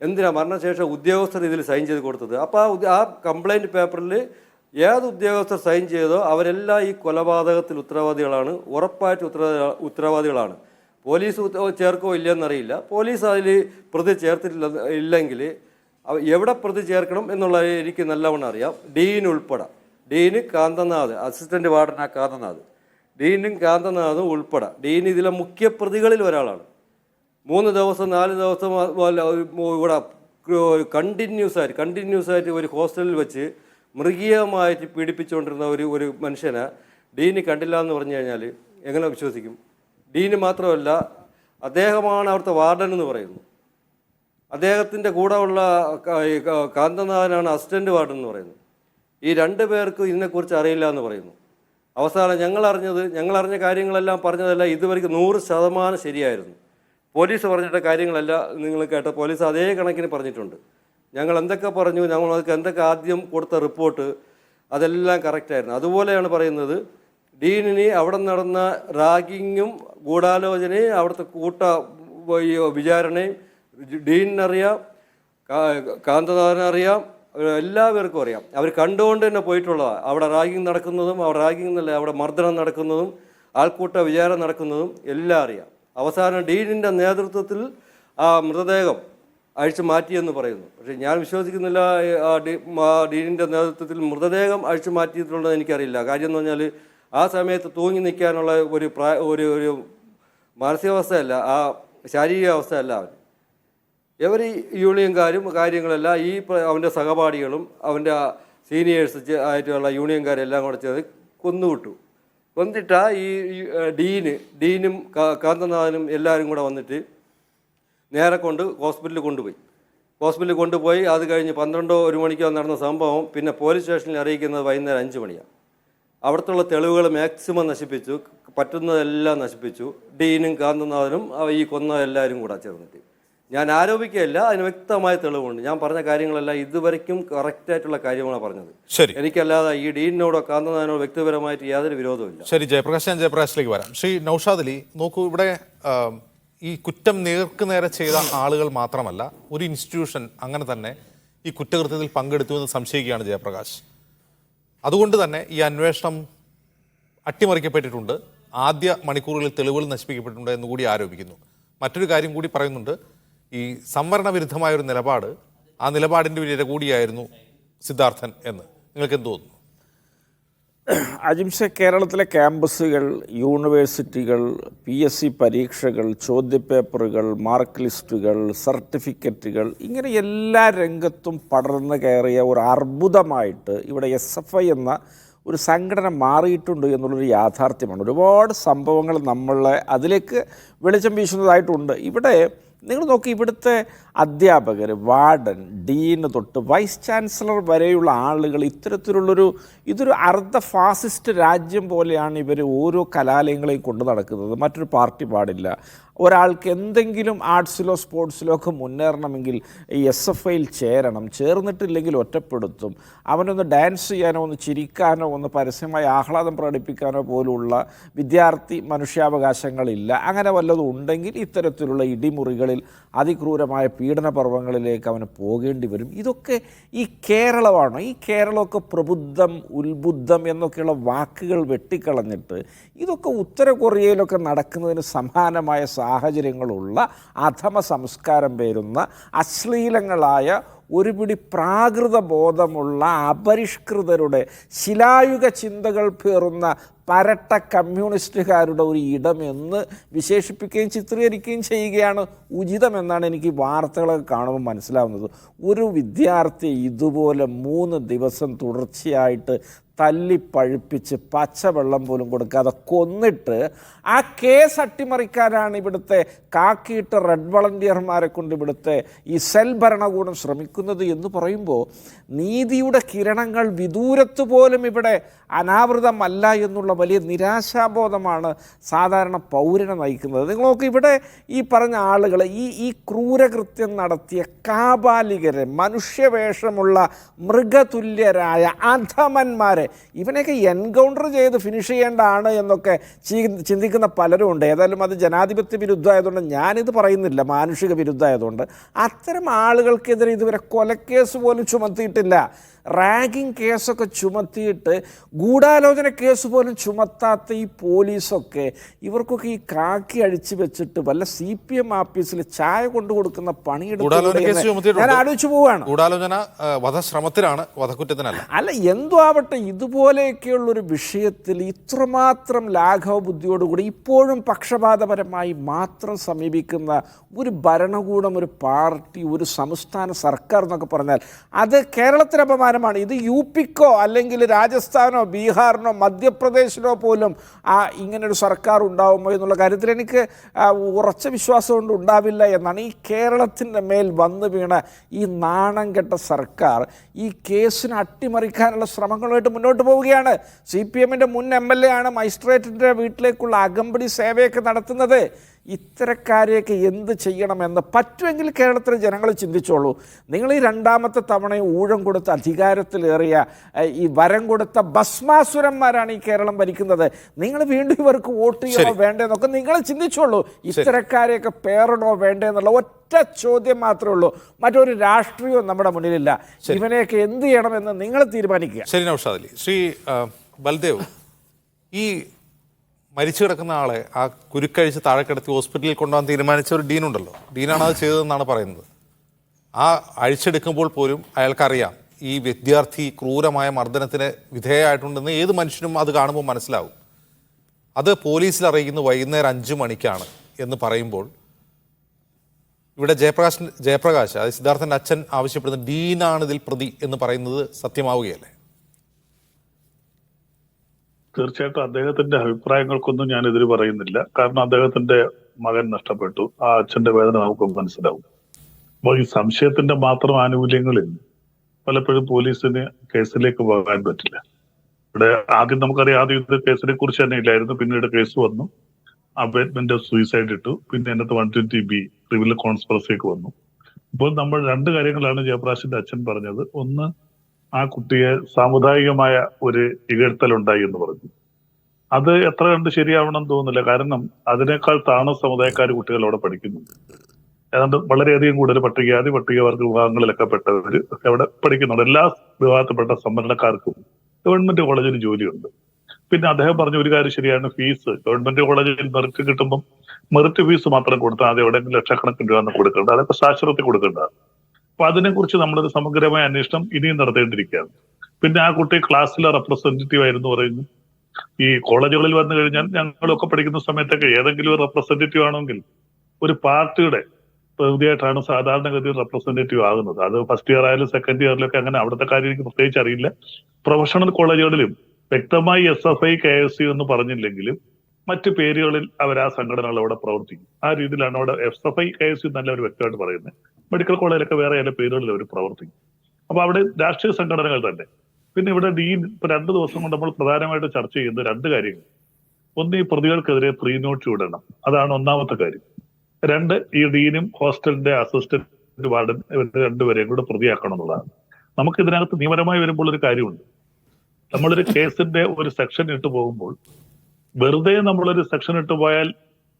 എന്തിനാ മരണശേഷം ഉദ്യോഗസ്ഥർ ഇതിൽ സൈൻ ചെയ്ത് കൊടുത്തത്? അപ്പോൾ ആ കംപ്ലൈൻറ്റ് പേപ്പറിൽ ഏത് ഉദ്യോഗസ്ഥർ സൈൻ ചെയ്തോ അവരെല്ലാം ഈ കൊലപാതകത്തിൽ ഉത്തരവാദികളാണ്, ഉറപ്പായിട്ട് ഉത്തരവാദികളാണ്. പോലീസ് ചേർക്കോ ഇല്ലയെന്നറിയില്ല. പോലീസ് അതിൽ പ്രതി ചേർത്തിട്ടില്ല ഇല്ലെങ്കിൽ എവിടെ പ്രതി ചേർക്കണം എന്നുള്ളത് എനിക്ക് നല്ലവണ്ണം അറിയാം. ഡീന് കാന്തനാഥ്, അസിസ്റ്റൻറ്റ് വാർഡനാ കാന്തനാഥ്, ഡീനും കാന്തനാഥും ഉൾപ്പെടെ ഡീൻ ഇതിലെ മുഖ്യ പ്രതികളിൽ ഒരാളാണ്. 3 ദിവസം 4 ദിവസം ഇവിടെ കണ്ടിന്യൂസ് ആയിട്ട് ഒരു ഹോസ്റ്റലിൽ വെച്ച് മൃഗീയമായിട്ട് പീഡിപ്പിച്ചുകൊണ്ടിരുന്ന ഒരു മനുഷ്യനെ ഡീന് കണ്ടില്ല എന്ന് പറഞ്ഞു കഴിഞ്ഞാൽ എങ്ങനെ വിശ്വസിക്കും? ഡീന് മാത്രമല്ല, അദ്ദേഹമാണ് അവിടുത്തെ വാർഡൻ എന്ന് പറയുന്നു. അദ്ദേഹത്തിൻ്റെ കൂടെ ഉള്ള കാന്തനാഥനാണ് അസിസ്റ്റൻറ്റ് വാർഡൻ എന്ന് പറയുന്നത്. ഈ 2 പേർക്കും ഇതിനെക്കുറിച്ച് അറിയില്ല എന്ന് പറയുന്നു. അവസാനം ഞങ്ങളറിഞ്ഞ കാര്യങ്ങളെല്ലാം പറഞ്ഞതെല്ലാം ഇതുവരെയ്ക്ക് 100% ശരിയായിരുന്നു. പോലീസ് പറഞ്ഞിട്ട കാര്യങ്ങളല്ല നിങ്ങൾ കേട്ട. പോലീസ് അതേ കണക്കിന് പറഞ്ഞിട്ടുണ്ട്. ഞങ്ങൾ എന്തൊക്കെ പറഞ്ഞു, ഞങ്ങൾക്ക് എന്തൊക്കെ ആദ്യം കൊടുത്ത റിപ്പോർട്ട് അതെല്ലാം കറക്റ്റായിരുന്നു. അതുപോലെയാണ് പറയുന്നത്. ഡീനിന് അവിടെ നടന്ന റാഗിങ്ങും ഗൂഢാലോചനയും അവിടുത്തെ വിചാരണയും ഡീനിനറിയാം, കാന്തനാഥനറിയാം, എല്ലാവർക്കും അറിയാം. അവർ കണ്ടുകൊണ്ട് തന്നെ പോയിട്ടുള്ളതാണ്. അവിടെ റാഗിങ് നടക്കുന്നതും അവിടെ മർദ്ദനം നടക്കുന്നതും ആൾക്കൂട്ട വിചാരണ നടക്കുന്നതും എല്ലാം അറിയാം. അവസാനം ഡീനിൻ്റെ നേതൃത്വത്തിൽ ആ മൃതദേഹം അഴിച്ചു മാറ്റിയെന്ന് പറയുന്നു. പക്ഷേ ഞാൻ വിശ്വസിക്കുന്നില്ല ഡീനിൻ്റെ നേതൃത്വത്തിൽ മൃതദേഹം അഴിച്ചു മാറ്റിയിട്ടുള്ളത് എനിക്കറിയില്ല. കാര്യം എന്ന് പറഞ്ഞാൽ ആ സമയത്ത് തൂങ്ങി നിൽക്കാനുള്ള ഒരു മാനസികാവസ്ഥയല്ല, ആ ശാരീരിക അവസ്ഥയല്ല അവൻ. ഇവർ യൂണിയൻകാരും കാര്യങ്ങളെല്ലാം അവൻ്റെ സഹപാഠികളും അവൻ്റെ സീനിയേഴ്സ് ആയിട്ടുള്ള യൂണിയൻകാരെല്ലാം കൂടെ ചേർന്ന് കൊന്നിട്ടാ ഈ ഡീനും കാന്തനാഥനും എല്ലാവരും കൂടെ വന്നിട്ട് നേരെ ഹോസ്പിറ്റലിൽ കൊണ്ടുപോയി. അത് കഴിഞ്ഞ് 12-1 മണിക്കോ നടന്ന സംഭവം പിന്നെ പോലീസ് സ്റ്റേഷനിൽ അറിയിക്കുന്നത് വൈകുന്നേരം 5 മണിയാണ്. അവിടുത്തെ തെളിവുകൾ മാക്സിമം നശിപ്പിച്ചു, പറ്റുന്നതെല്ലാം നശിപ്പിച്ചു. ഡീനും കാന്തനാഥനും ഈ കൊന്ന എല്ലാവരും കൂടെ ചേർന്നിട്ട്. ഞാൻ ആരോപിക്കുകയല്ല, അതിന് വ്യക്തമായ തെളിവുണ്ട്. ഞാൻ പറഞ്ഞ കാര്യങ്ങളെല്ലാം ഇതുവരെയ്ക്കും കറക്റ്റായിട്ടുള്ള കാര്യമാണ് പറഞ്ഞത്. ശരി, എനിക്കല്ലാതെ ഈ ഡീനിനോടോ കാന്തനാഥനോടോ വ്യക്തിപരമായിട്ട് യാതൊരു വിരോധമില്ല. ശരി ജയപ്രകാശ്, ഞാൻ ജയപ്രകാശിലേക്ക് വരാം. ശ്രീ നൗഷാദ് അലി, നോക്കൂ, ഇവിടെ ഈ കുറ്റം നേരെ ചെയ്ത ആളുകൾ മാത്രമല്ല, ഒരു ഇൻസ്റ്റിറ്റ്യൂഷൻ അങ്ങനെ തന്നെ ഈ കുറ്റകൃത്യത്തിൽ പങ്കെടുത്തു എന്ന് സംശയിക്കുകയാണ് ജയപ്രകാശ്. അതുകൊണ്ട് തന്നെ ഈ അന്വേഷണം അട്ടിമറിക്കപ്പെട്ടിട്ടുണ്ട്, ആദ്യ മണിക്കൂറുകളിൽ തെളിവുകൾ നശിപ്പിക്കപ്പെട്ടിട്ടുണ്ട് എന്നുകൂടി ആരോപിക്കുന്നു. മറ്റൊരു കാര്യം കൂടി പറയുന്നുണ്ട്, ഈ സംവരണ വിരുദ്ധമായൊരു നിലപാട്, ആ നിലപാടിൻ്റെ ഒരു ഇര കൂടിയായിരുന്നു സിദ്ധാർത്ഥൻ എന്ന് നിങ്ങൾക്ക് എന്ത് തോന്നുന്നു? അജിംഷ, കേരളത്തിലെ ക്യാമ്പസുകൾ, യൂണിവേഴ്സിറ്റികൾ, PSC പരീക്ഷകൾ, ചോദ്യപേപ്പറുകൾ, മാർക്ക് ലിസ്റ്റുകൾ, സർട്ടിഫിക്കറ്റുകൾ, ഇങ്ങനെ എല്ലാ രംഗത്തും പടർന്നു കയറിയ ഒരു അർബുദമായിട്ട് ഇവിടെ SFI എന്ന ഒരു സംഘടന മാറിയിട്ടുണ്ട് എന്നുള്ളൊരു യാഥാർത്ഥ്യമാണ്. ഒരുപാട് സംഭവങ്ങൾ നമ്മളെ അതിലേക്ക് വെളിച്ചം വീശുന്നതായിട്ടുണ്ട്. ഇവിടെ നിങ്ങൾ നോക്കി, ഇവിടുത്തെ അധ്യാപകർ, വാർഡൻ, ഡീന് തൊട്ട് വൈസ് ചാൻസലർ വരെയുള്ള ആളുകൾ ഇതൊരു അർദ്ധ ഫാസിസ്റ്റ് രാജ്യം പോലെയാണ് ഇവർ ഓരോ കലാലയങ്ങളെയും കൊണ്ട് നടക്കുന്നത്. മറ്റൊരു പാർട്ടി പാടില്ല. ഒരാൾക്ക് എന്തെങ്കിലും ആർട്സിലോ സ്പോർട്സിലോ ഒക്കെ മുന്നേറണമെങ്കിൽ ഈ SFIയിൽ ചേരണം, ചേർന്നിട്ടില്ലെങ്കിൽ ഒറ്റപ്പെടുത്തും. അവനൊന്ന് ഡാൻസ് ചെയ്യാനോ ഒന്ന് ചിരിക്കാനോ ഒന്ന് പരസ്യമായി ആഹ്ലാദം പ്രകടിപ്പിക്കാനോ പോലുള്ള വിദ്യാർത്ഥി മനുഷ്യാവകാശങ്ങളില്ല. അങ്ങനെ വല്ലതും ഉണ്ടെങ്കിൽ ഇത്തരത്തിലുള്ള ഇടിമുറികളിൽ അതിക്രൂരമായ പീഡന പർവ്വങ്ങളിലേക്ക് അവന് പോകേണ്ടി വരും. ഇതൊക്കെ ഈ കേരളമാണോ? ഈ കേരളമൊക്കെ പ്രബുദ്ധം, ഉത്ബുദ്ധം എന്നൊക്കെയുള്ള വാക്കുകൾ വെട്ടിക്കളഞ്ഞിട്ട് ഇതൊക്കെ ഉത്തര കൊറിയയിലൊക്കെ നടക്കുന്നതിന് സമാനമായ സാഹചര്യങ്ങളുള്ള അധമ സംസ്കാരം പേരുന്ന അശ്ലീലങ്ങളായ ഒരുപിടി പ്രാകൃത ബോധമുള്ള അപരിഷ്കൃതരുടെ ശിലായുഗ ചിന്തകൾ പേറുന്ന പരട്ട കമ്മ്യൂണിസ്റ്റുകാരുടെ ഒരു ഇടമെന്ന് വിശേഷിപ്പിക്കുകയും ചിത്രീകരിക്കുകയും ചെയ്യുകയാണ് ഉചിതമെന്നാണ് എനിക്ക് വാർത്തകളൊക്കെ കാണുമ്പോൾ മനസ്സിലാവുന്നത്. ഒരു വിദ്യാർത്ഥി ഇതുപോലെ 3 ദിവസം തുടർച്ചയായിട്ട് തല്ലി പഴുപ്പിച്ച് പച്ചവെള്ളം പോലും കൊടുക്കാതെ കൊന്നിട്ട് ആ കേസ് അട്ടിമറിക്കാനാണ് ഇവിടുത്തെ കാക്കിയിട്ട് റെഡ് വളണ്ടിയർമാരെ കൊണ്ട് ഇവിടുത്തെ ഈ സെൽ ഭരണകൂടം ശ്രമിക്കുന്നത് എന്ന് പറയുമ്പോൾ നീതിയുടെ കിരണങ്ങൾ വിദൂരത്ത് പോലും ഇവിടെ അനാവൃതമല്ല എന്നുള്ള വലിയ നിരാശാബോധമാണ് സാധാരണ പൗരനെ നയിക്കുന്നത്. നിങ്ങൾ നോക്ക്, ഇവിടെ ഈ പറഞ്ഞ ആളുകൾ ഈ ക്രൂരകൃത്യം നടത്തിയ കാബാലികരെ, മനുഷ്യവേഷമുള്ള മൃഗതുല്യരായ അധമന്മാരെ, ഇവനെയൊക്കെ എൻകൗണ്ടർ ചെയ്ത് ഫിനിഷ് ചെയ്യേണ്ടതാണ് എന്നൊക്കെ ചിന്തിക്കുന്ന പലരും ഉണ്ട്. ഏതായാലും അത് ജനാധിപത്യ വിരുദ്ധമായതുകൊണ്ട് ഞാനിത് പറയുന്നില്ല, മാനുഷിക വിരുദ്ധമായതുകൊണ്ട്. അത്തരം ആളുകൾക്കെതിരെ ഇതുവരെ കൊലക്കേസ് പോലും ചുമത്തിയിട്ടില്ല. റാഗിങ് കേസൊക്കെ ചുമത്തിയിട്ട് ഗൂഢാലോചന കേസ് പോലും ചുമത്താത്ത ഈ പോലീസൊക്കെ ഇവർക്കൊക്കെ ഈ കാക്കി അഴിച്ചു വെച്ചിട്ട് വല്ല CPM ആഫീസിൽ ചായ കൊണ്ടു കൊടുക്കുന്ന പണിയെടുത്ത് ഞാൻ ആലോചിച്ചു പോവാണ്. ഗൂഢാലോചന വധശ്രമത്തിലാണ്, വധക്കുറ്റത്തിനല്ല. അല്ല, എന്തോ ആവട്ടെ, ഇതുപോലെയൊക്കെയുള്ളൊരു വിഷയത്തിൽ ഇത്രമാത്രം ലാഘവ ബുദ്ധിയോടുകൂടി ഇപ്പോഴും പക്ഷപാതപരമായി മാത്രം സമീപിക്കുന്ന ഒരു ഭരണകൂടം, ഒരു പാർട്ടി, ഒരു സംസ്ഥാന സർക്കാർ എന്നൊക്കെ പറഞ്ഞാൽ അത് കേരളത്തിന് അപമാനമാണ്. ഇത് UPക്കോ അല്ലെങ്കിൽ രാജസ്ഥാനോ ബീഹാറിനോ മധ്യപ്രദേശിനോ പോലും ഇങ്ങനൊരു സർക്കാർ ഉണ്ടാവുമോ എന്നുള്ള കാര്യത്തിൽ എനിക്ക് ഉറച്ച വിശ്വാസം കൊണ്ട് ഉണ്ടാവില്ല എന്നാണ്. ഈ കേരളത്തിൻ്റെ മേൽ വന്നു വീണ ഈ നാണം കെട്ട സർക്കാർ ഈ കേസിനെ അട്ടിമറിക്കാനുള്ള ശ്രമങ്ങളുമായിട്ട് മുന്നോട്ട് പോവുകയാണ്. CPMൻ്റെ മുൻ MLA ആണ് മജിസ്ട്രേറ്റിൻ്റെ വീട്ടിലേക്കുള്ള അകമ്പടി സേവയൊക്കെ നടത്തുന്നത്. ഇത്തരക്കാരെയൊക്കെ എന്ത് ചെയ്യണമെന്ന് പറ്റുമെങ്കിൽ കേരളത്തിലെ ജനങ്ങൾ ചിന്തിച്ചോളൂ. നിങ്ങൾ ഈ രണ്ടാമത്തെ തവണ ഊഴം കൊടുത്ത് അധികാരത്തിലേറിയ ഈ വരം കൊടുത്ത ഭസ്മാസുരന്മാരാണ് ഈ കേരളം ഭരിക്കുന്നത്. നിങ്ങൾ വീണ്ടും ഇവർക്ക് വോട്ട് ചെയ്യണോ വേണ്ടേന്നൊക്കെ നിങ്ങൾ ചിന്തിച്ചോളൂ. ഇത്തരക്കാരെയൊക്കെ പേരണോ വേണ്ടേന്നുള്ള ഒറ്റ ചോദ്യം മാത്രമേ ഉള്ളൂ. മറ്റൊരു രാഷ്ട്രീയവും നമ്മുടെ മുന്നിലില്ല. ഇവനെയൊക്കെ എന്ത് ചെയ്യണമെന്ന് നിങ്ങൾ തീരുമാനിക്കുക. ശരി നൗഷാദ് അലി. ശ്രീ ബൽദേവ്, ഈ മരിച്ചു കിടക്കുന്ന ആളെ ആ കുരുക്കഴിച്ച് താഴെ കിടത്തി ഹോസ്പിറ്റലിൽ കൊണ്ടുപോകാൻ തീരുമാനിച്ച ഒരു ഡീനുണ്ടല്ലോ, ഡീനാണ് അത് ചെയ്തതെന്നാണ് പറയുന്നത്. ആ അഴിച്ചെടുക്കുമ്പോൾ പോലും അയാൾക്കറിയാം ഈ വിദ്യാർത്ഥി ക്രൂരമായ മർദ്ദനത്തിന് വിധേയമായിട്ടുണ്ടെന്ന് ഏത് മനുഷ്യനും അത് കാണുമ്പോൾ മനസ്സിലാവും. അത് പോലീസിൽ അറിയിക്കുന്നത് വൈകുന്നേരം 5 മണിക്കാണ് എന്ന് പറയുമ്പോൾ ഇവിടെ ജയപ്രകാശ് അതായത് സിദ്ധാർത്ഥൻ്റെ അച്ഛൻ ആവശ്യപ്പെടുന്ന ഡീനാണ് ഇതിൽ പ്രതി എന്ന് പറയുന്നത് സത്യമാവുകയല്ലേ? തീർച്ചയായിട്ടും അദ്ദേഹത്തിന്റെ അഭിപ്രായങ്ങൾക്കൊന്നും ഞാൻ എതിര് പറയുന്നില്ല. കാരണം അദ്ദേഹത്തിന്റെ മകൻ നഷ്ടപ്പെട്ടു, ആ അച്ഛന്റെ വേദന നമുക്ക് മനസ്സിലാവും. അപ്പോൾ ഈ സംശയത്തിന്റെ മാത്രം ആനുകൂല്യങ്ങളിൽ പലപ്പോഴും പോലീസിന് കേസിലേക്ക് പോകാൻ പറ്റില്ല. ഇവിടെ ആദ്യം നമുക്കറിയാം, ആദ്യം ഇത് കേസിനെ കുറിച്ച് തന്നെ ഇല്ലായിരുന്നു. പിന്നീട് കേസ് വന്നു, അബേറ്റ്മെന്റ് സൂയിസൈഡ് ഇട്ടു, പിന്നെ അതിനകത്ത് 120B ക്രിമിനൽ കോൺസ്പിറസിക്ക് വന്നു. ഇപ്പോൾ നമ്മൾ 2 കാര്യങ്ങളാണ് ജയപ്രകാശിന്റെ അച്ഛൻ പറഞ്ഞത്. ഒന്ന്, ആ കുട്ടിയെ സാമുദായികമായ ഒരു ഇകഴ്ത്തലുണ്ടായി എന്ന് പറഞ്ഞു. അത് എത്ര കണ്ട് ശരിയാവണമെന്ന് തോന്നുന്നില്ല. കാരണം അതിനേക്കാൾ താണ സമുദായക്കാർ കുട്ടികൾ അവിടെ പഠിക്കുന്നുണ്ട്. ഏതാണ്ട് വളരെയധികം കൂടുതൽ പട്ടികജാതി പട്ടികവർഗ വിഭാഗങ്ങളിലൊക്കെ പെട്ടവർ അവിടെ പഠിക്കുന്നുണ്ട്. എല്ലാ വിഭാഗത്തിൽപ്പെട്ട സംവരണക്കാർക്കും ഗവൺമെന്റ് കോളേജിൽ ജോലിയുണ്ട്. പിന്നെ അദ്ദേഹം പറഞ്ഞ ഒരു കാര്യം ശരിയാണ്, ഫീസ് ഗവൺമെന്റ് കോളേജിൽ മെറിറ്റ് കിട്ടുമ്പം മെറിറ്റ് ഫീസ് മാത്രം കൊടുത്താൽ അത് എവിടെയെങ്കിലും ലക്ഷക്കണക്കിന് രൂപ കൊടുക്കേണ്ടത്, അതൊക്കെ സാക്ഷരത്തിൽ കൊടുക്കേണ്ടതാണ്. അപ്പൊ അതിനെക്കുറിച്ച് നമ്മളൊരു സമഗ്രമായ അന്വേഷണം ഇനിയും നടത്തേണ്ടിയിരിക്കുകയാണ്. പിന്നെ ആ കുട്ടി ക്ലാസ്സിലെ റെപ്രസെന്റേറ്റീവ് ആയിരുന്നു പറയുന്നു. ഈ കോളേജുകളിൽ വന്നു കഴിഞ്ഞാൽ ഞങ്ങളൊക്കെ പഠിക്കുന്ന സമയത്തൊക്കെ ഏതെങ്കിലും ഒരു റെപ്രസെന്റേറ്റീവ് ആണെങ്കിൽ ഒരു പാർട്ടിയുടെ പ്രതിയായിട്ടാണ് സാധാരണഗതിയിൽ റെപ്രസെന്റേറ്റീവ് ആകുന്നത്. അത് ഫസ്റ്റ് ഇയർ ആയാലും സെക്കൻഡ് ഇയറിലൊക്കെ അങ്ങനെ. അവിടുത്തെ കാര്യം എനിക്ക് പ്രത്യേകിച്ച് അറിയില്ല. പ്രൊഫഷണൽ കോളേജുകളിലും വ്യക്തമായി SFI KSU എന്ന് പറഞ്ഞില്ലെങ്കിലും മറ്റു പേരുകളിൽ അവർ ആ സംഘടനകൾ അവിടെ പ്രവർത്തിക്കും. ആ രീതിയിലാണ് അവിടെ SFI KSU എന്നല്ല അവർ വ്യക്തമായിട്ട് പറയുന്നത്. മെഡിക്കൽ കോളേജിലൊക്കെ വേറെ ചില പേരുകളിൽ അവർ പ്രവർത്തിക്കും. അപ്പൊ അവിടെ രാഷ്ട്രീയ സംഘടനകൾ തന്നെ. പിന്നെ ഇവിടെ ഡീൻ ഇപ്പൊ 2 ദിവസം കൊണ്ട് നമ്മൾ പ്രധാനമായിട്ട് ചർച്ച ചെയ്യുന്ന 2 കാര്യങ്ങൾ. ഒന്ന്, ഈ പ്രതികൾക്കെതിരെ 3 നോട്ട് ഇടണം, അതാണ് ഒന്നാമത്തെ കാര്യം. 2, ഈ ഡീനും ഹോസ്റ്റലിന്റെ അസിസ്റ്റന്റ് വാർഡൻ ഇവർ 2 പേരെയും കൂടെ പ്രതിയാക്കണം എന്നുള്ളതാണ്. നമുക്ക് ഇതിനകത്ത് നിയമപരമായി വരുമ്പോൾ ഒരു കാര്യമുണ്ട്. നമ്മളൊരു കേസിന്റെ ഒരു സെക്ഷൻ ഇട്ട് പോകുമ്പോൾ വെറുതെ നമ്മളൊരു സെക്ഷൻ ഇട്ട് പോയാൽ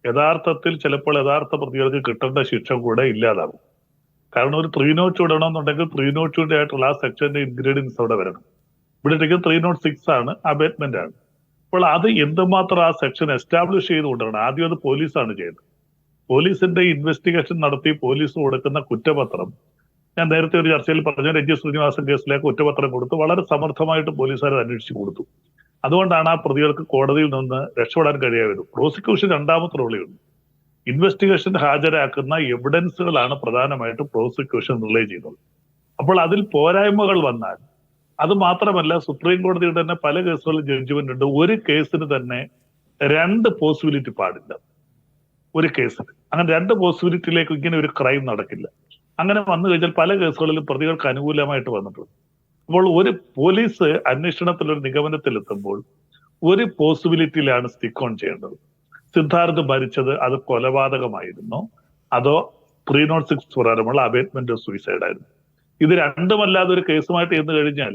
യഥാർത്ഥത്തിൽ ചിലപ്പോൾ യഥാർത്ഥ പ്രതികൾക്ക് കിട്ടേണ്ട ശിക്ഷ കൂടെ ഇല്ലാതാകും. കാരണം ഒരു 3 നോട്ട് ഇടണമെന്നുണ്ടെങ്കിൽ 3 നോട്ടിന്റെ ആയിട്ടുള്ള ആ സെക്ഷന്റെ ഇൻഗ്രീഡിയൻസ് അവിടെ വരണം. ഇവിടെ 306 ആണ്, അബേറ്റ്മെന്റ് ആണ്. അപ്പോൾ അത് എന്തുമാത്രം ആ സെക്ഷൻ എസ്റ്റാബ്ലിഷ് ചെയ്ത് കൊണ്ടുവരണം. ആദ്യം അത് പോലീസാണ് ചെയ്യുന്നത്. പോലീസിന്റെ ഇൻവെസ്റ്റിഗേഷൻ നടത്തി പോലീസ് കൊടുക്കുന്ന കുറ്റപത്രം, ഞാൻ നേരത്തെ ഒരു ചർച്ചയിൽ പറഞ്ഞ രഞ്ജി ശ്രീനിവാസൻ കേസിലേക്ക് കുറ്റപത്രം കൊടുത്തു വളരെ സമർത്ഥമായിട്ട് പോലീസുകാർ അന്വേഷിച്ച് കൊടുത്തു. അതുകൊണ്ടാണ് ആ പ്രതികൾക്ക് കോടതിയിൽ നിന്ന് രക്ഷപ്പെടാൻ കഴിയായത്. പ്രോസിക്യൂഷൻ രണ്ടാമത്തെ റോളിയുണ്ട്. ഇൻവെസ്റ്റിഗേഷൻ ഹാജരാക്കുന്ന എവിഡൻസുകളാണ് പ്രധാനമായിട്ടും പ്രോസിക്യൂഷൻ റിലേ ചെയ്യുന്നത്. അപ്പോൾ അതിൽ പോരായ്മകൾ വന്നാൽ അത് മാത്രമല്ല സുപ്രീം കോടതിയുടെ തന്നെ പല കേസുകളിലും ജഡ്ജ്മെന്റ് ഉണ്ട്. ഒരു കേസിന് തന്നെ 2 പോസിബിലിറ്റി പാടില്ല. ഒരു കേസിന് അങ്ങനെ 2 പോസിബിലിറ്റിയിലേക്ക് ഇങ്ങനെ ഒരു ക്രൈം നടക്കില്ല. അങ്ങനെ വന്നു കഴിഞ്ഞാൽ പല കേസുകളിലും പ്രതികൾക്ക് അനുകൂലമായിട്ട് വന്നിട്ടുണ്ട്. അപ്പോൾ ഒരു പോലീസ് അന്വേഷണത്തിലൊരു നിഗമനത്തിലെത്തുമ്പോൾ ഒരു പോസിബിലിറ്റിയിലാണ് സ്റ്റിക്ക് ഓൺ ചെയ്യേണ്ടത്. സിദ്ധാർത്ഥ് മരിച്ചത് അത് കൊലപാതകമായിരുന്നോ അതോ 306 പ്രകാരമുള്ള അബേറ്റ്മെന്റ് സൂയിസൈഡ് ആയിരുന്നു? ഇത് രണ്ടുമല്ലാതെ ഒരു കേസുമായിട്ട് ചെന്ന് കഴിഞ്ഞാൽ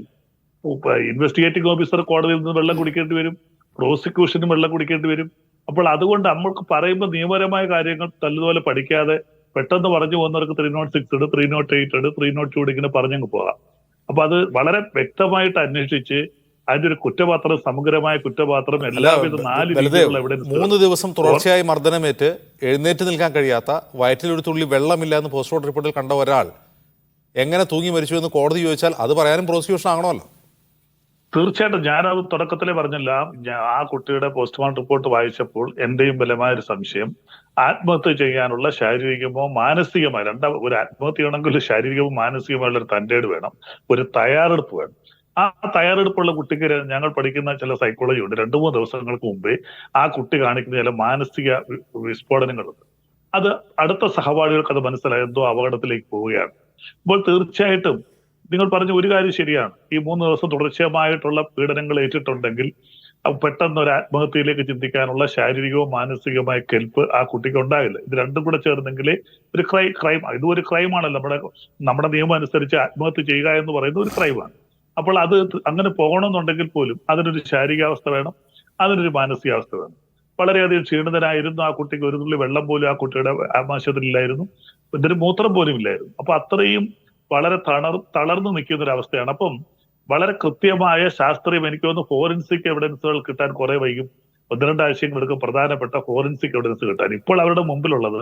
ഇൻവെസ്റ്റിഗേറ്റിംഗ് ഓഫീസർ കോടതിയിൽ നിന്ന് വെള്ളം കുടിക്കേണ്ടി വരും, പ്രോസിക്യൂഷനും വെള്ളം കുടിക്കേണ്ടി വരും. അപ്പോൾ അതുകൊണ്ട് നമ്മൾക്ക് പറയുമ്പോൾ നിയമപരമായ കാര്യങ്ങൾ നല്ലതുപോലെ പഠിക്കാതെ പെട്ടെന്ന് പറഞ്ഞു പോകുന്നവർക്ക് 306 ഇട്, 308 ഇട്, 302 ഇങ്ങനെ പറഞ്ഞങ്ങ് പോകാം. അപ്പൊ അത് വളരെ വ്യക്തമായിട്ട് അന്വേഷിച്ച് അതിന്റെ ഒരു കുറ്റപത്രം, സമഗ്രമായ കുറ്റപത്രം, എല്ലാവിധ 4 രീതിയിലുള്ള എവിഡൻസ്. 3 ദിവസം തുടർച്ചയായി മർദ്ദനമേറ്റ് എഴുന്നേറ്റ് നിൽക്കാൻ കഴിയാത്ത, വയറ്റിലൊരു തുള്ളി വെള്ളമില്ല എന്ന് പോസ്റ്റ്മോർട്ടം റിപ്പോർട്ടിൽ കണ്ട ഒരാൾ എങ്ങനെ തൂങ്ങി മരിച്ചു എന്ന് കോടതി ചോദിച്ചാൽ അത് പറയാനും പ്രോസിക്യൂഷൻ ആകണമല്ലോ. തീർച്ചയായിട്ടും ഞാനത് തുടക്കത്തിലേ പറഞ്ഞില്ല. ആ കുട്ടിയുടെ പോസ്റ്റ്മോർട്ടം റിപ്പോർട്ട് വായിച്ചപ്പോൾ എന്റെയും ബലമായ ഒരു സംശയം, ആത്മഹത്യ ചെയ്യാനുള്ള ശാരീരികമോ മാനസികമോ ഒരു ആത്മഹത്യ ചെയ്യണമെങ്കിൽ ശാരീരികമോ മാനസികമായുള്ള ഒരു തന്റേട് വേണം, ഒരു തയ്യാറെടുപ്പ് വേണം. ആ തയ്യാറെടുപ്പുള്ള കുട്ടിക്ക് ഞങ്ങൾ പഠിക്കുന്ന ചില സൈക്കോളജി ഉണ്ട്. 2-3 ദിവസങ്ങൾക്ക് മുമ്പേ ആ കുട്ടി കാണിക്കുന്ന ചില മാനസിക വിസ്ഫോടനങ്ങളുണ്ട്. അത് അടുത്ത സഹപാഠികൾക്ക് അത് മനസ്സിലായി, എന്തോ അപകടത്തിലേക്ക് പോവുകയാണ്. അപ്പോൾ തീർച്ചയായിട്ടും നിങ്ങൾ പറഞ്ഞ ഒരു കാര്യം ശരിയാണ്. ഈ 3 ദിവസം തുടർച്ചയായിട്ടുള്ള പീഡനങ്ങൾ ഏറ്റിട്ടുണ്ടെങ്കിൽ പെട്ടെന്ന് ഒരു ആത്മഹത്യയിലേക്ക് ചിന്തിക്കാനുള്ള ശാരീരികവും മാനസികമായ കെൽപ്പ് ആ കുട്ടിക്ക് ഉണ്ടാകില്ല. ഇത് രണ്ടും കൂടെ ചേർന്നെങ്കിലേ ഒരു ക്രൈം ഇതും ഒരു ക്രൈമാണല്ലോ. നമ്മുടെ നിയമം അനുസരിച്ച് ആത്മഹത്യ ചെയ്യുക എന്ന് പറയുന്നത് ഒരു ക്രൈമാണ്. അപ്പോൾ അത് അങ്ങനെ പോകണമെന്നുണ്ടെങ്കിൽ പോലും അതിനൊരു ശാരീരികാവസ്ഥ വേണം, അതിനൊരു മാനസികാവസ്ഥ വേണം. വളരെയധികം ക്ഷീണിതനായിരുന്നു ആ കുട്ടിക്ക്. ഒരു തുള്ളി വെള്ളം പോലും ആ കുട്ടിയുടെ ആമാശയത്തിലില്ലായിരുന്നു, ഇതിന് മൂത്രം പോലും ഇല്ലായിരുന്നു. അപ്പൊ അത്രയും വളരെ തളർന്നു നിൽക്കുന്ന ഒരു അവസ്ഥയാണ്. അപ്പം വളരെ കൃത്യമായ ശാസ്ത്രീയം, എനിക്ക് തോന്നുന്നു ഫോറൻസിക് എവിഡൻസുകൾ കിട്ടാൻ കുറെ വൈകും. 1-2 ആഴ്ചകളെടുക്കും പ്രധാനപ്പെട്ട ഫോറൻസിക് എവിഡൻസ് കിട്ടാൻ. ഇപ്പോൾ അവരുടെ മുമ്പിലുള്ളത്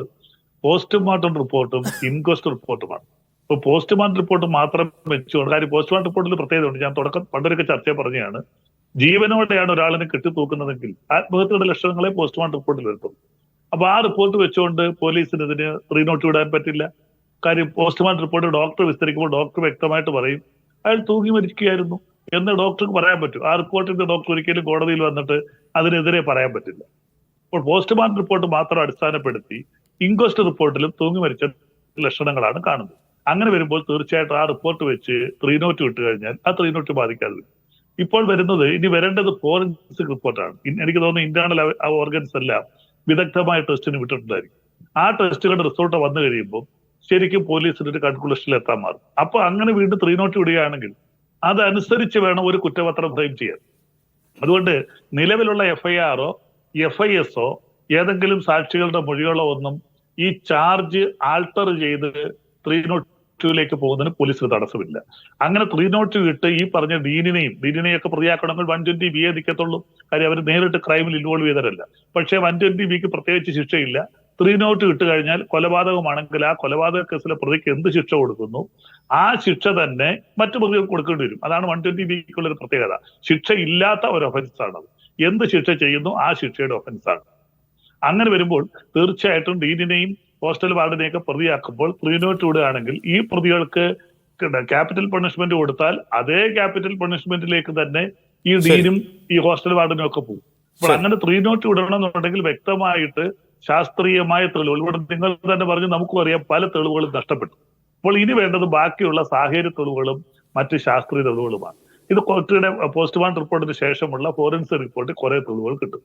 പോസ്റ്റ്മോർട്ടം റിപ്പോർട്ടും ഇൻക്വസ്റ്റ് റിപ്പോർട്ടുമാണ്. ഇപ്പൊ പോസ്റ്റ്മോർട്ടം റിപ്പോർട്ട് മാത്രം വെച്ചുകൊണ്ട്, കാര്യം പോസ്റ്റ്മോർട്ടം റിപ്പോർട്ടിൽ പ്രത്യേകതയുണ്ട്. ഞാൻ പണ്ടൊക്കെ ചർച്ച പറഞ്ഞതാണ്, ജീവനോടെയാണ് ഒരാളിനെ കെട്ടിത്തൂക്കുന്നതെങ്കിൽ ആത്മഹത്യയുടെ ലക്ഷണങ്ങളെ പോസ്റ്റ്മോർട്ടം റിപ്പോർട്ടിൽ വരുത്തും. അപ്പൊ ആ റിപ്പോർട്ട് വെച്ചുകൊണ്ട് പോലീസിന് ഇതിന് 302 ഇടാൻ പറ്റില്ല. കാര്യം പോസ്റ്റ്മോർട്ടം റിപ്പോർട്ട് ഡോക്ടർ വിസ്തരിക്കുമ്പോൾ ഡോക്ടർ വ്യക്തമായിട്ട് പറയും അയാൾ തൂങ്ങി മരിക്കുകയായിരുന്നു എന്ന് ഡോക്ടർക്ക് പറയാൻ പറ്റും. ആ റിപ്പോർട്ടിന്റെ ഡോക്ടർ ഒരിക്കലും കോടതിയിൽ വന്നിട്ട് അതിനെതിരെ പറയാൻ പറ്റില്ല. അപ്പോൾ പോസ്റ്റ്മോർട്ടം റിപ്പോർട്ട് മാത്രം അടിസ്ഥാനപ്പെടുത്തി ഇൻക്വസ്റ്റ് റിപ്പോർട്ടിലും തൂങ്ങി മരിച്ച ലക്ഷണങ്ങളാണ് കാണുന്നത്. അങ്ങനെ വരുമ്പോൾ തീർച്ചയായിട്ടും ആ റിപ്പോർട്ട് വെച്ച് 302 ഇട്ട് കഴിഞ്ഞാൽ ആ 302 ബാധിക്കാതെ വരും. ഇപ്പോൾ വരുന്നത്, ഇനി വരേണ്ടത് ഫോറൻസിക് റിപ്പോർട്ടാണ്. എനിക്ക് തോന്നുന്നു ഇന്റേണൽ ഓർഗൻസ് എല്ലാം വിദഗ്ധമായ ടെസ്റ്റിന് വിട്ടിട്ടുണ്ടായിരിക്കും. ആ ടെസ്റ്റുകളുടെ റിസൾട്ട് വന്നു കഴിയുമ്പോൾ ശരിക്കും പോലീസിന്റെ ഒരു കൺക്ലൂഷനിൽ എത്താൻ മാറും. അപ്പൊ അങ്ങനെ വീണ്ടും 302 ഇടുകയാണെങ്കിൽ അതനുസരിച്ച് വേണം ഒരു കുറ്റപത്രം ഫ്രെയിം ചെയ്യാൻ. അതുകൊണ്ട് നിലവിലുള്ള FIR-ഓ FIS-ഓ ഏതെങ്കിലും സാക്ഷികളുടെ മൊഴികളോ ഒന്നും ഈ ചാർജ് ആൾട്ടർ ചെയ്ത് 302ലേക്ക് പോകുന്നതിന് പോലീസിന് തടസ്സമില്ല. അങ്ങനെ 302 ഇട്ട് ഈ പറഞ്ഞ ഡീനിനെയൊക്കെ പ്രതിയാക്കണമെങ്കിൽ 120B നിൽക്കത്തുള്ളൂ. കാര്യം അവർ നേരിട്ട് ക്രൈമിൽ ഇൻവോൾവ് ചെയ്തവരല്ല. പക്ഷേ 120Bക്ക് പ്രത്യേകിച്ച് ശിക്ഷയില്ല. 302 ഇട്ട് കഴിഞ്ഞാൽ കൊലപാതകമാണെങ്കിൽ ആ കൊലപാതക കേസിലെ പ്രതിക്ക് എന്ത് ശിക്ഷ കൊടുക്കുന്നു ആ ശിക്ഷ തന്നെ മറ്റു പ്രതികൾക്ക് കൊടുക്കേണ്ടി വരും. അതാണ് 120Bക്കുള്ള ഒരു പ്രത്യേകത. ശിക്ഷ ഇല്ലാത്ത ഒരു ഒഫൻസാണത്. എന്ത് ശിക്ഷ ചെയ്യുന്നു ആ ശിക്ഷയുടെ ഒഫൻസാണ്. അങ്ങനെ വരുമ്പോൾ തീർച്ചയായിട്ടും ഡീനിനെയും ഹോസ്റ്റൽ വാർഡിനെയൊക്കെ പ്രതിയാക്കുമ്പോൾ 302 ഇടുകയാണെങ്കിൽ ഈ പ്രതികൾക്ക് ക്യാപിറ്റൽ പണിഷ്മെന്റ് കൊടുത്താൽ അതേ ക്യാപിറ്റൽ പണിഷ്മെന്റിലേക്ക് തന്നെ ഈ ഡീനും ഈ ഹോസ്റ്റൽ വാർഡിനും ഒക്കെ പോകും. അപ്പോൾ അങ്ങനെ 302 ഇടണമെന്നുണ്ടെങ്കിൽ വ്യക്തമായിട്ട് ശാസ്ത്രീയമായ തെളിവുകൾ, ഇവിടെ നിങ്ങൾ തന്നെ പറഞ്ഞു, നമുക്കും അറിയാം പല തെളിവുകളും നഷ്ടപ്പെട്ടു. അപ്പോൾ ഇനി വേണ്ടത് ബാക്കിയുള്ള സാഹചര്യ തെളിവുകളും മറ്റ് ശാസ്ത്രീയ തെളിവുകളുമാണ്. ഇത് കോടതിയുടെ പോസ്റ്റ്മോർട്ടം റിപ്പോർട്ടിന് ശേഷമുള്ള ഫോറൻസിക് റിപ്പോർട്ടിൽ കുറെ തെളിവുകൾ കിട്ടും.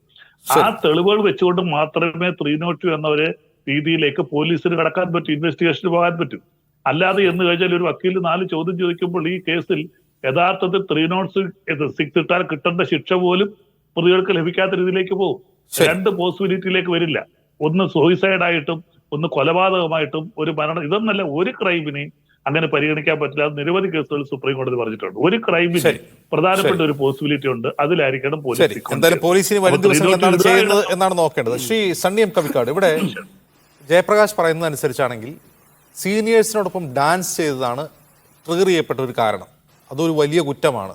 ആ തെളിവുകൾ വെച്ചുകൊണ്ട് മാത്രമേ 302 എന്ന ഒരു രീതിയിലേക്ക് പോലീസിന് കടക്കാൻ പറ്റൂ, ഇൻവെസ്റ്റിഗേഷന് പോകാൻ പറ്റും. അല്ലാതെ എന്ന് കഴിഞ്ഞാൽ ഒരു വക്കീൽ 4 ചോദ്യം ചോദിക്കുമ്പോൾ ഈ കേസിൽ യഥാർത്ഥത്തിൽ 306 ഇട്ടാൽ കിട്ടേണ്ട ശിക്ഷ പോലും പ്രതികൾക്ക് ലഭിക്കാത്ത രീതിയിലേക്ക് പോകും. 2 പോസിബിലിറ്റിയിലേക്ക് വരില്ല. ഒന്ന് സൂയിസൈഡ് ആയിട്ടും ഒന്ന് കൊലപാതകമായിട്ടും ഒരു മരണം. ഇതൊന്നല്ല, ഒരു ക്രൈമിനെയും അങ്ങനെ പരിഗണിക്കാൻ പറ്റില്ല. നിരവധി കേസുകൾ സുപ്രീം കോടതി പറഞ്ഞിട്ടുണ്ട്. ഒരു ക്രൈമിന് പ്രധാനപ്പെട്ട ഒരു പോസിബിലിറ്റി ഉണ്ട്, അതിലായിരിക്കണം പോലീസ്. എന്തായാലും പോലീസിന് വരും ദിവസങ്ങൾ എന്താണ് ചെയ്യുന്നത് എന്നാണ് നോക്കേണ്ടത്. ശ്രീ സണ്ണി എം കവിക്കാട്, ഇവിടെ ജയപ്രകാശ് പറയുന്നതനുസരിച്ചാണെങ്കിൽ സീനിയേഴ്സിനോടൊപ്പം ഡാൻസ് ചെയ്തതാണ് ട്രിഗർ ചെയ്യപ്പെട്ട ഒരു കാരണം. അതൊരു വലിയ കുറ്റമാണ്.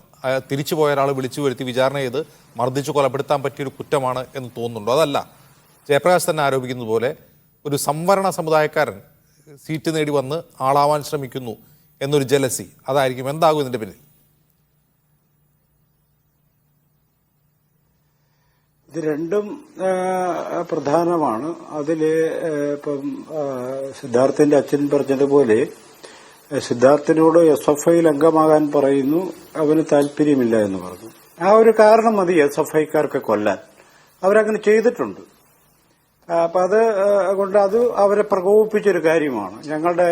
തിരിച്ചു പോയ ഒരാളെ വിളിച്ചു വരുത്തി വിചാരണ ചെയ്ത് മർദ്ദിച്ച് കൊലപ്പെടുത്താൻ പറ്റിയൊരു കുറ്റമാണ് എന്ന് തോന്നുന്നുണ്ടോ? അതല്ല, ജയപ്രകാശ് തന്നെ ആരോപിക്കുന്നത് പോലെ ഒരു സംവരണ സമുദായക്കാരൻ സീറ്റ് നേടി വന്ന് ആളാവാൻ ശ്രമിക്കുന്നു എന്നൊരു ജലസി, അതായിരിക്കും. എന്താകും ഇതിന്റെ പിന്നിൽ? ഇത് രണ്ടും പ്രധാനമാണ്. അതില് ഇപ്പം സിദ്ധാർത്ഥിന്റെ അച്ഛൻ പറഞ്ഞതുപോലെ സിദ്ധാർത്ഥിനോട് SFIയിൽ അംഗമാകാൻ പറയുന്നു, അവന് താല്പര്യമില്ല എന്ന് പറഞ്ഞു. ആ ഒരു കാരണം മതി SFIക്കാർക്ക് കൊല്ലാൻ. അവരങ്ങനെ ചെയ്തിട്ടുണ്ട്. അപ്പൊ അത് കൊണ്ട് അത് അവരെ പ്രകോപിപ്പിച്ചൊരു കാര്യമാണ്. ഞങ്ങളുടെ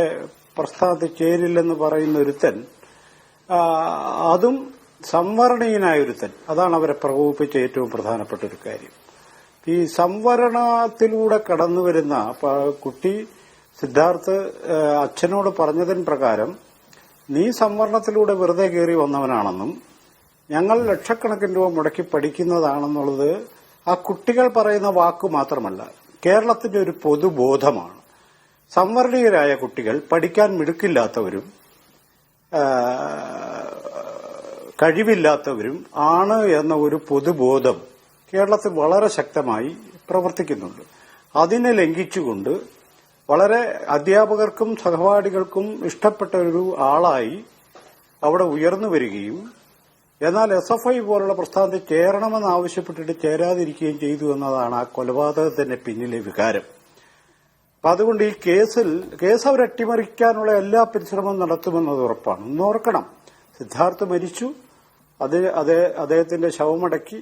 പ്രസ്ഥാനത്ത് ചേരില്ലെന്ന് പറയുന്ന ഒരുത്തൻ, അതും സംവരണീയനായ ഒരുത്തൻ, അതാണ് അവരെ പ്രകോപിപ്പിച്ച ഏറ്റവും പ്രധാനപ്പെട്ട ഒരു കാര്യം. ഈ സംവരണത്തിലൂടെ കടന്നുവരുന്ന കുട്ടി സിദ്ധാർത്ഥ് അച്ഛനോട് പറഞ്ഞതിന് പ്രകാരം നീ സംവരണത്തിലൂടെ വെറുതെ കയറി വന്നവനാണെന്നും ഞങ്ങൾ ലക്ഷക്കണക്കിന് രൂപ മുടക്കി പഠിക്കുന്നതാണെന്നുള്ളത് ആ കുട്ടികൾ പറയുന്ന വാക്ക് മാത്രമല്ല, കേരളത്തിന്റെ ഒരു പൊതുബോധമാണ്. സംവരണീയരായ കുട്ടികൾ പഠിക്കാൻ മിടുക്കില്ലാത്തവരും കഴിവില്ലാത്തവരും ആണ് എന്ന ഒരു പൊതുബോധം കേരളത്തിൽ വളരെ ശക്തമായി പ്രവർത്തിക്കുന്നുണ്ട്. അതിനെ ലംഘിച്ചുകൊണ്ട് വളരെ അധ്യാപകർക്കും സഹപാഠികൾക്കും ഇഷ്ടപ്പെട്ട ഒരു ആളായി അവിടെ ഉയർന്നു വരികയും എന്നാൽ SFI പോലുള്ള പ്രസ്ഥാനത്തിൽ ചേരണമെന്ന് ആവശ്യപ്പെട്ടിട്ട് ചേരാതിരിക്കുകയും ചെയ്തു എന്നതാണ് ആ കൊലപാതകത്തിന്റെ പിന്നിലെ വികാരം. അപ്പൊ അതുകൊണ്ട് ഈ കേസ് അവർ അട്ടിമറിക്കാനുള്ള എല്ലാ പരിശ്രമവും നടത്തുമെന്നത് ഉറപ്പാണ്. ഒന്നോർക്കണം, സിദ്ധാർത്ഥ് മരിച്ചു, അദ്ദേഹത്തിന്റെ ശവമടക്കി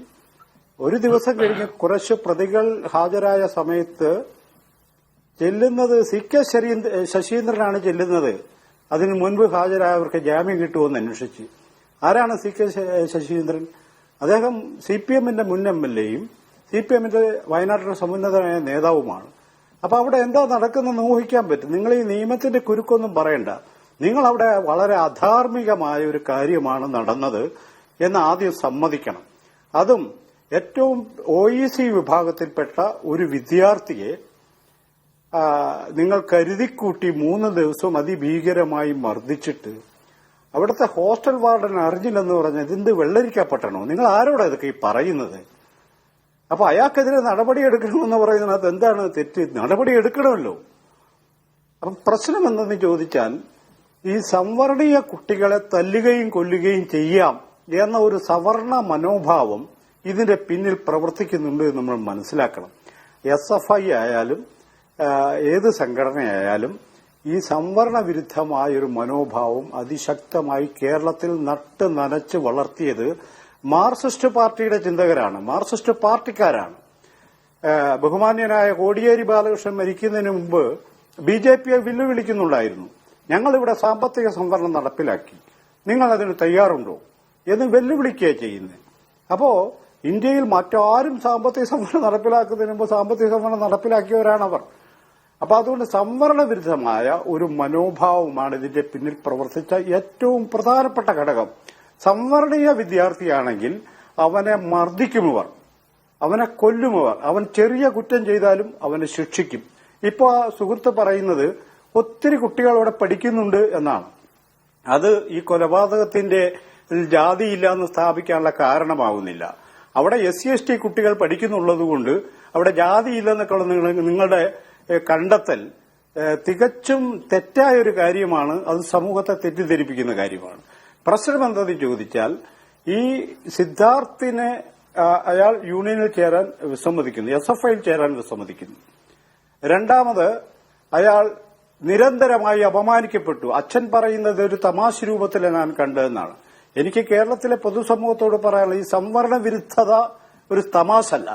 ഒരു ദിവസം കഴിഞ്ഞ് കുറച്ച് പ്രതികൾ ഹാജരായ സമയത്ത് ചെല്ലുന്നത് CK ശശീന്ദ്രനാണ് ചെല്ലുന്നത്. അതിനു മുൻപ് ഹാജരായവർക്ക് ജാമ്യം കിട്ടുമെന്ന് അന്വേഷിച്ച്. ആരാണ് CK ശശീന്ദ്രൻ? അദ്ദേഹം CPMന്റെ മുൻ MLAയും CPMന്റെ വയനാട്ടിലെ സമുന്നതനായ നേതാവുമാണ്. അപ്പൊ അവിടെ എന്താ നടക്കുന്നതെന്ന് ഊഹിക്കാൻ പറ്റും. നിങ്ങൾ ഈ നിയമത്തിന്റെ കുരുക്കൊന്നും പറയണ്ട. നിങ്ങൾ അവിടെ വളരെ അധാർമികമായ ഒരു കാര്യമാണ് നടന്നത് എന്ന് ആദ്യം സമ്മതിക്കണം. അതും ഏറ്റവും OEC വിഭാഗത്തിൽപ്പെട്ട ഒരു വിദ്യാർത്ഥിയെ നിങ്ങൾ കരുതിക്കൂട്ടി 3 ദിവസം അതിഭീകരമായി മർദ്ദിച്ചിട്ട് അവിടുത്തെ ഹോസ്റ്റൽ വാർഡൻ അറിഞ്ഞില്ലെന്ന് പറഞ്ഞത് എന്ത് വെള്ളരിക്കപ്പെട്ടണോ? നിങ്ങൾ ആരോടാ ഇതൊക്കെ ഈ പറയുന്നത്? അപ്പൊ അയാൾക്കെതിരെ നടപടിയെടുക്കണമെന്ന് പറയുന്നത് എന്താണ് തെറ്റ്? നടപടിയെടുക്കണമല്ലോ. അപ്പം പ്രശ്നം എന്തെന്ന് ചോദിച്ചാൽ ഈ സംവരണീയ കുട്ടികളെ തല്ലുകയും കൊല്ലുകയും ചെയ്യാം എന്ന ഒരു സവർണ മനോഭാവം ഇതിന്റെ പിന്നിൽ പ്രവർത്തിക്കുന്നുണ്ട് എന്ന് നമ്മൾ മനസ്സിലാക്കണം. SFI ആയാലും ഏത് സംഘടനയായാലും ഈ സംവരണ വിരുദ്ധമായൊരു മനോഭാവം അതിശക്തമായി കേരളത്തിൽ നട്ട് നനച്ച് വളർത്തിയത് മാർക്സിസ്റ്റ് പാർട്ടിയുടെ ചിന്തകരാണ്, മാർക്സിസ്റ്റ് പാർട്ടിക്കാരാണ്. ബഹുമാന്യനായ കോടിയേരി ബാലകൃഷ്ണൻ മരിക്കുന്നതിന് മുമ്പ് BJPയെ വെല്ലുവിളിക്കുന്നുണ്ടായിരുന്നു. ഞങ്ങളിവിടെ സാമ്പത്തിക സംവരണം നടപ്പിലാക്കി, നിങ്ങൾ അതിന് തയ്യാറുണ്ടോ എന്ന് വെല്ലുവിളിക്കുക ചെയ്യുന്നത്. അപ്പോ ഇന്ത്യയിൽ മറ്റാരും സാമ്പത്തിക സംവരണം നടപ്പിലാക്കുന്നതിന് മുമ്പ് സാമ്പത്തിക സംവരണം നടപ്പിലാക്കിയവരാണവർ. അപ്പൊ അതുകൊണ്ട് സംവരണ വിരുദ്ധമായ ഒരു മനോഭാവമാണ് ഇതിന്റെ പിന്നിൽ പ്രവർത്തിച്ച ഏറ്റവും പ്രധാനപ്പെട്ട ഘടകം. സംവരണീയ വിദ്യാർത്ഥിയാണെങ്കിൽ അവനെ മർദ്ദിക്കുമവർ, അവനെ കൊല്ലുമവർ, അവൻ ചെറിയ കുറ്റം ചെയ്താലും അവനെ ശിക്ഷിക്കും. ഇപ്പൊ ആ സുഹൃത്ത് പറയുന്നത് ഒത്തിരി കുട്ടികൾ അവിടെ പഠിക്കുന്നുണ്ട് എന്നാണ്. അത് ഈ കൊലപാതകത്തിന്റെ ജാതിയില്ല എന്ന് സ്ഥാപിക്കാനുള്ള കാരണമാവുന്നില്ല. അവിടെ SC/ST കുട്ടികൾ പഠിക്കുന്നുള്ളതുകൊണ്ട് അവിടെ ജാതിയില്ലെന്നൊക്കെയുള്ള നിങ്ങളുടെ കണ്ടെത്തൽ തികച്ചും തെറ്റായ ഒരു കാര്യമാണ്. അത് സമൂഹത്തെ തെറ്റിദ്ധരിപ്പിക്കുന്ന കാര്യമാണ്. പ്രശ്നം എന്തെന്ന് ചോദിച്ചാൽ ഈ സിദ്ധാർത്ഥിനെ അയാൾ യൂണിയനിൽ ചേരാൻ വിസമ്മതിക്കുന്നു, SFIയിൽ ചേരാൻ വിസമ്മതിക്കുന്നു. രണ്ടാമത് അയാൾ നിരന്തരമായി അപമാനിക്കപ്പെട്ടു. അച്ഛൻ പറയുന്നത് ഒരു തമാശ രൂപത്തിൽ ഞാൻ കണ്ടതെന്നാണ്. എനിക്ക് കേരളത്തിലെ പൊതുസമൂഹത്തോട് പറയാനുള്ള ഈ സംവരണ വിരുദ്ധത ഒരു തമാശല്ല,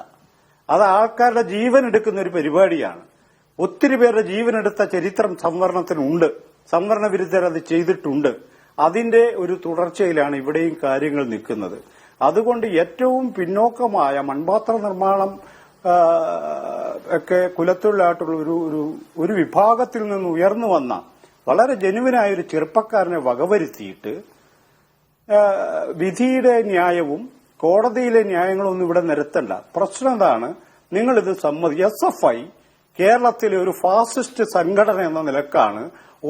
അത് ആൾക്കാരുടെ ജീവൻ എടുക്കുന്ന ഒരു പരിപാടിയാണ്. ഒത്തിരി പേരുടെ ജീവനെടുത്ത ചരിത്രം സംവരണത്തിനുണ്ട്. സംവരണ വിരുദ്ധർ അത് ചെയ്തിട്ടുണ്ട്. അതിന്റെ ഒരു തുടർച്ചയിലാണ് ഇവിടെയും കാര്യങ്ങൾ നിൽക്കുന്നത്. അതുകൊണ്ട് ഏറ്റവും പിന്നോക്കമായ മൺപാത്ര നിർമ്മാണം ഒക്കെ കുലത്തൊഴിലായിട്ടുള്ള ഒരു വിഭാഗത്തിൽ നിന്ന് ഉയർന്നു വന്ന വളരെ ജനുവിനായ ഒരു ചെറുപ്പക്കാരനെ വകവരുത്തിയിട്ട് വിധിയുടെ ന്യായവും കോടതിയിലെ ന്യായങ്ങളും ഒന്നും ഇവിടെ നിരത്തണ്ട. പ്രശ്നം എന്താണ്? നിങ്ങളിത് SFI കേരളത്തിലെ ഒരു ഫാസിസ്റ്റ് സംഘടന എന്ന നിലക്കാണ്